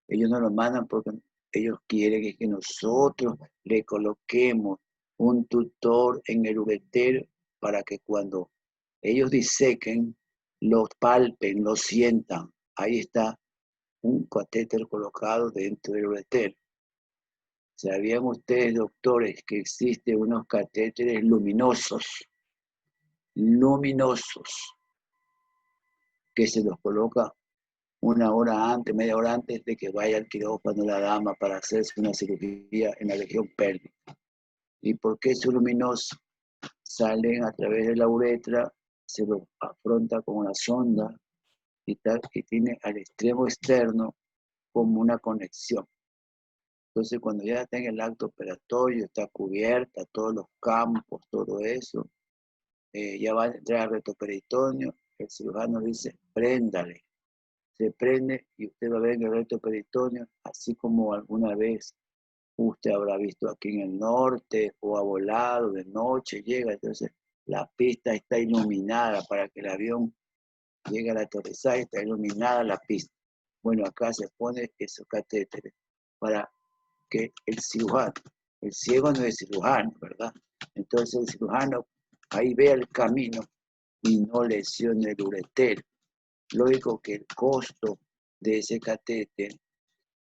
ellos nos lo mandan porque ellos quieren que nosotros le coloquemos un tutor en el uretero para que cuando ellos disequen, los palpen, lo sientan. Ahí está un catéter colocado dentro del uretero. ¿Sabían ustedes, doctores, que existen unos catéteres luminosos, que se los coloca una hora antes, media hora antes de que vaya al quirófano la dama para hacerse una cirugía en la región pélvica? ¿Y por qué son luminosos? Salen a través de la uretra, se lo afronta con una sonda y tiene al extremo externo como una conexión. Entonces, cuando ya está en el acto operatorio, está cubierta, todos los campos, todo eso, ya va a entrar al rectoperitoneo, el cirujano dice, préndale. Se prende y usted va a ver en el rectoperitoneo, así como alguna vez usted habrá visto aquí en el norte o ha volado de noche, llega, entonces la pista está iluminada para que el avión llegue al aterrizaje, está iluminada la pista. Bueno, acá se pone esos catéteres para que el cirujano, el ciego no es cirujano, ¿verdad? Entonces el cirujano ahí vea el camino y no lesione el uretero. Lógico que el costo de ese catéter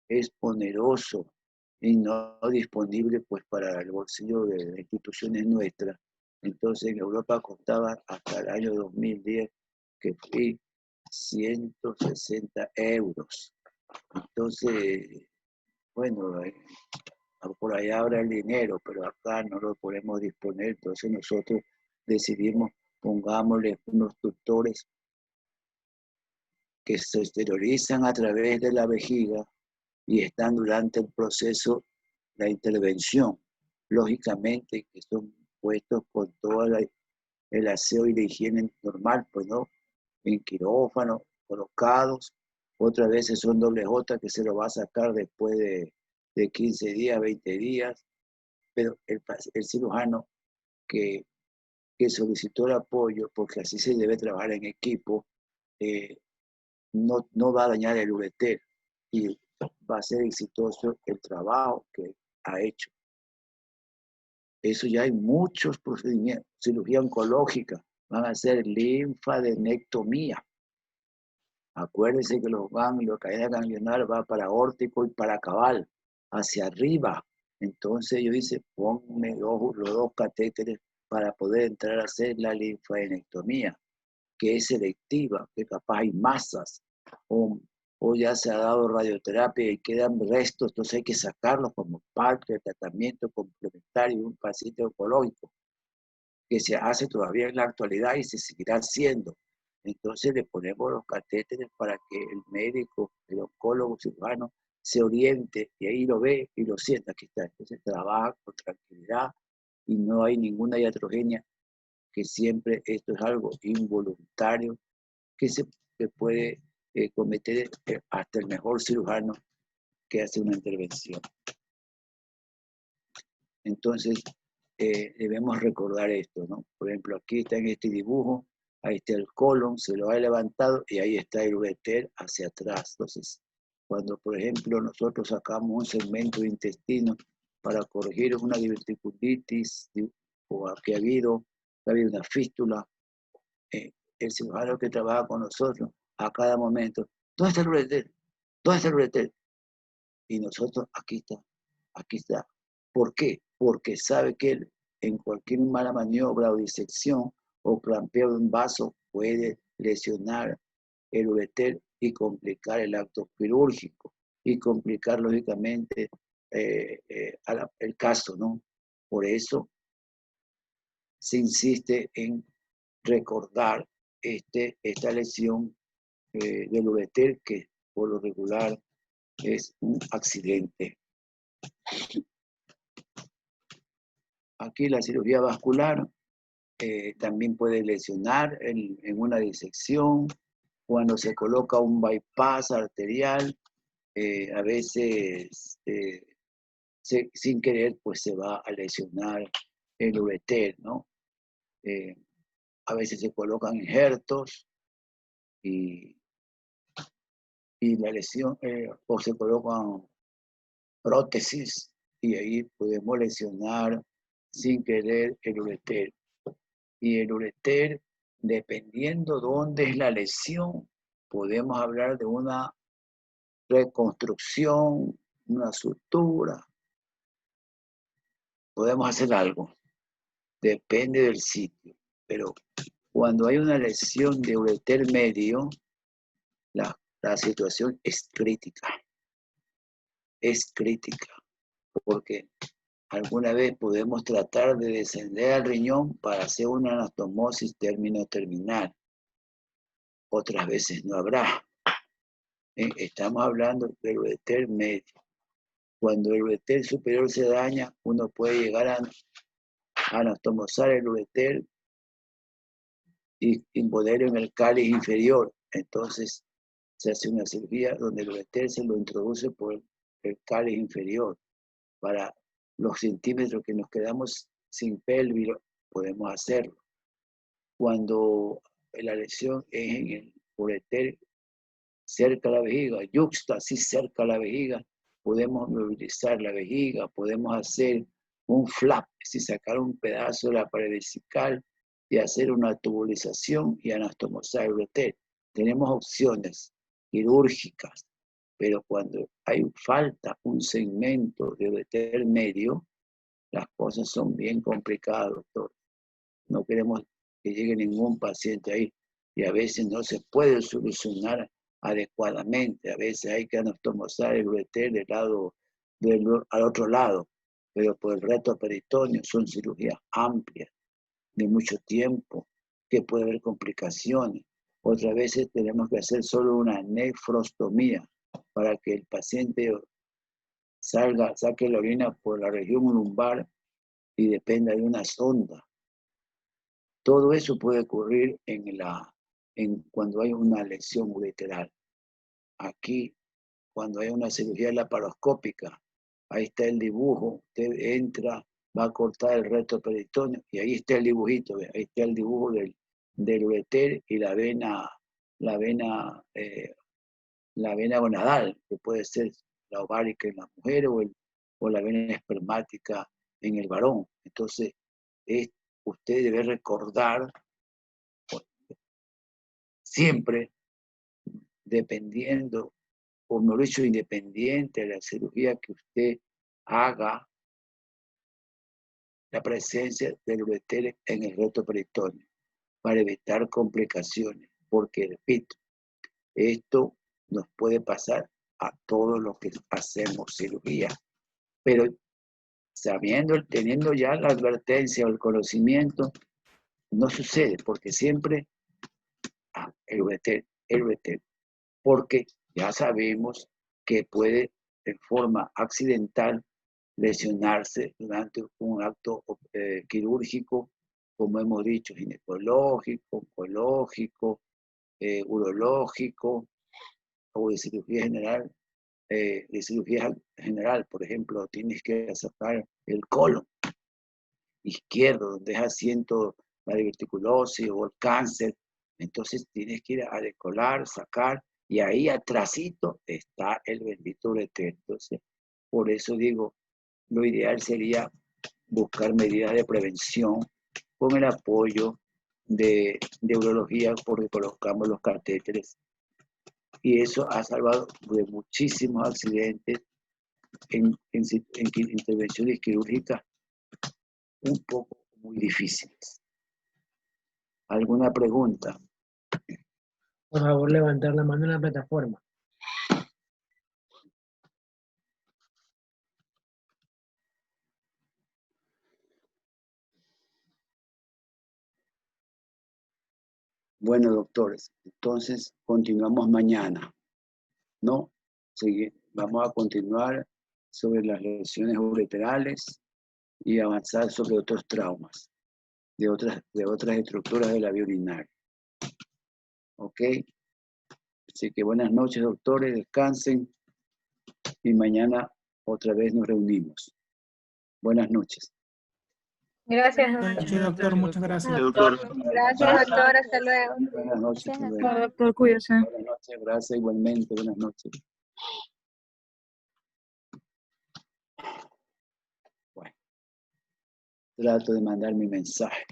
es oneroso y no disponible pues para el bolsillo de las instituciones nuestras. Entonces en Europa costaba hasta el año 2010 que fue 160 euros. Entonces, bueno, por allá habrá el dinero, pero acá no lo podemos disponer. Entonces nosotros decidimos, pongámosle unos tutores que se exteriorizan a través de la vejiga y están durante el proceso, la intervención. Lógicamente que son puestos con todo el aseo y la higiene normal, pues no, en quirófano, colocados. Otras veces son doble J que se lo va a sacar después de 15 días, 20 días, pero el cirujano que solicitó el apoyo, porque así se debe trabajar en equipo, no va a dañar el uretero y va a ser exitoso el trabajo que ha hecho. Eso ya hay muchos procedimientos. Cirugía oncológica, van a hacer linfadenectomía. Acuérdense que los ganglios, la cadena ganglionar va para órtico y para cabal, hacia arriba. Entonces yo dice, ponme los dos catéteres para poder entrar a hacer la linfadenectomía, que es selectiva, que capaz hay masas, o ya se ha dado radioterapia y quedan restos, entonces hay que sacarlos como parte del tratamiento complementario de un paciente oncológico, que se hace todavía en la actualidad y se seguirá haciendo. Entonces le ponemos los catéteres para que el médico, el oncólogo, cirujano, se oriente y ahí lo ve y lo sienta, aquí está. Entonces trabaja con tranquilidad y no hay ninguna iatrogenia, que siempre esto es algo involuntario que se puede cometer hasta el mejor cirujano que hace una intervención. Entonces, debemos recordar esto, ¿no? Por ejemplo, aquí está en este dibujo, ahí está el colon, se lo ha levantado y ahí está el ureter hacia atrás. Entonces, cuando, por ejemplo, nosotros sacamos un segmento de intestino para corregir una diverticulitis o que ha habido una fístula, el cirujano que trabaja con nosotros a cada momento, ¿dónde está el ureter? ¿Dónde está el ureter? Y nosotros, aquí está, aquí está. ¿Por qué? Porque sabe que él, en cualquier mala maniobra o disección o clampeo de un vaso puede lesionar el ureter y complicar el acto quirúrgico y complicar lógicamente el caso, ¿no? Por eso se insiste en recordar esta lesión del ureter, que por lo regular es un accidente. Aquí la cirugía vascular también puede lesionar en una disección. Cuando se coloca un bypass arterial, a veces sin querer pues se va a lesionar el ureter, ¿no? A veces se colocan injertos y la lesión, o se colocan prótesis y ahí podemos lesionar sin querer el ureter. Y el ureter, dependiendo dónde es la lesión, podemos hablar de una reconstrucción, una sutura. Podemos hacer algo, depende del sitio. Pero cuando hay una lesión de ureter medio, la situación es crítica. Es crítica, porque alguna vez podemos tratar de descender al riñón para hacer una anastomosis término-terminal. Otras veces no habrá. Estamos hablando del ureter medio. Cuando el ureter superior se daña, uno puede llegar a anastomosar el ureter y imponerlo en el cáliz inferior. Entonces se hace una cirugía donde el ureter se lo introduce por el cáliz inferior. Para los centímetros que nos quedamos sin pelvis, podemos hacerlo. Cuando la lesión es en el ureter cerca de la vejiga, yuxta, así cerca de la vejiga, podemos movilizar la vejiga, podemos hacer un flap, es decir, sacar un pedazo de la pared vesical y hacer una tubulización y anastomosar el ureter. Tenemos opciones quirúrgicas, pero cuando hay falta un segmento de ureter medio, las cosas son bien complicadas, doctor. No queremos que llegue ningún paciente ahí y a veces no se puede solucionar adecuadamente. A veces hay que anastomosar el ureter al otro lado, pero por el reto peritoneo son cirugías amplias, de mucho tiempo, que puede haber complicaciones. Otras veces tenemos que hacer solo una nefrostomía para que el paciente saque la orina por la región lumbar y dependa de una sonda. Todo eso puede ocurrir cuando hay una lesión ureteral. Aquí, cuando hay una cirugía laparoscópica, ahí está el dibujo, usted entra, va a cortar el recto peritoneo y ahí está el dibujito, ahí está el dibujo del ureter y la vena gonadal, que puede ser la ovárica en la mujer o la vena espermática en el varón. Entonces, usted debe recordar siempre, dependiendo, o mejor dicho, independiente de la cirugía que usted haga, la presencia del ureter en el recto peritoneo para evitar complicaciones, porque, repito, esto nos puede pasar a todos los que hacemos cirugía, pero teniendo ya la advertencia o el conocimiento, no sucede, porque siempre el ureter, porque ya sabemos que puede en forma accidental lesionarse durante un acto quirúrgico, como hemos dicho, ginecológico, oncológico, urológico, o de cirugía general, por ejemplo, tienes que sacar el colon izquierdo, donde es asiento la diverticulosis o el cáncer. Entonces tienes que ir a decolar, sacar, y ahí atrásito está el bendito ureter. Entonces, por eso digo, lo ideal sería buscar medidas de prevención con el apoyo de urología, porque colocamos los catéteres. Y eso ha salvado de muchísimos accidentes en intervenciones quirúrgicas un poco muy difíciles. ¿Alguna pregunta? Por favor, levantar la mano en la plataforma. Bueno, doctores, entonces continuamos mañana, ¿no? Vamos a continuar sobre las lesiones ureterales y avanzar sobre otros traumas de otras estructuras de la vía urinaria. ¿Ok? Así que buenas noches, doctores, descansen y mañana otra vez nos reunimos. Buenas noches. Gracias, Sí, doctor, muchas gracias. Doctor. Gracias, doctor. Hasta luego. Buenas noches. Gracias, Hasta doctor. luego. Doctor, cuídese. Buenas noches, gracias igualmente. Buenas noches. Bueno, trato de mandar mi mensaje.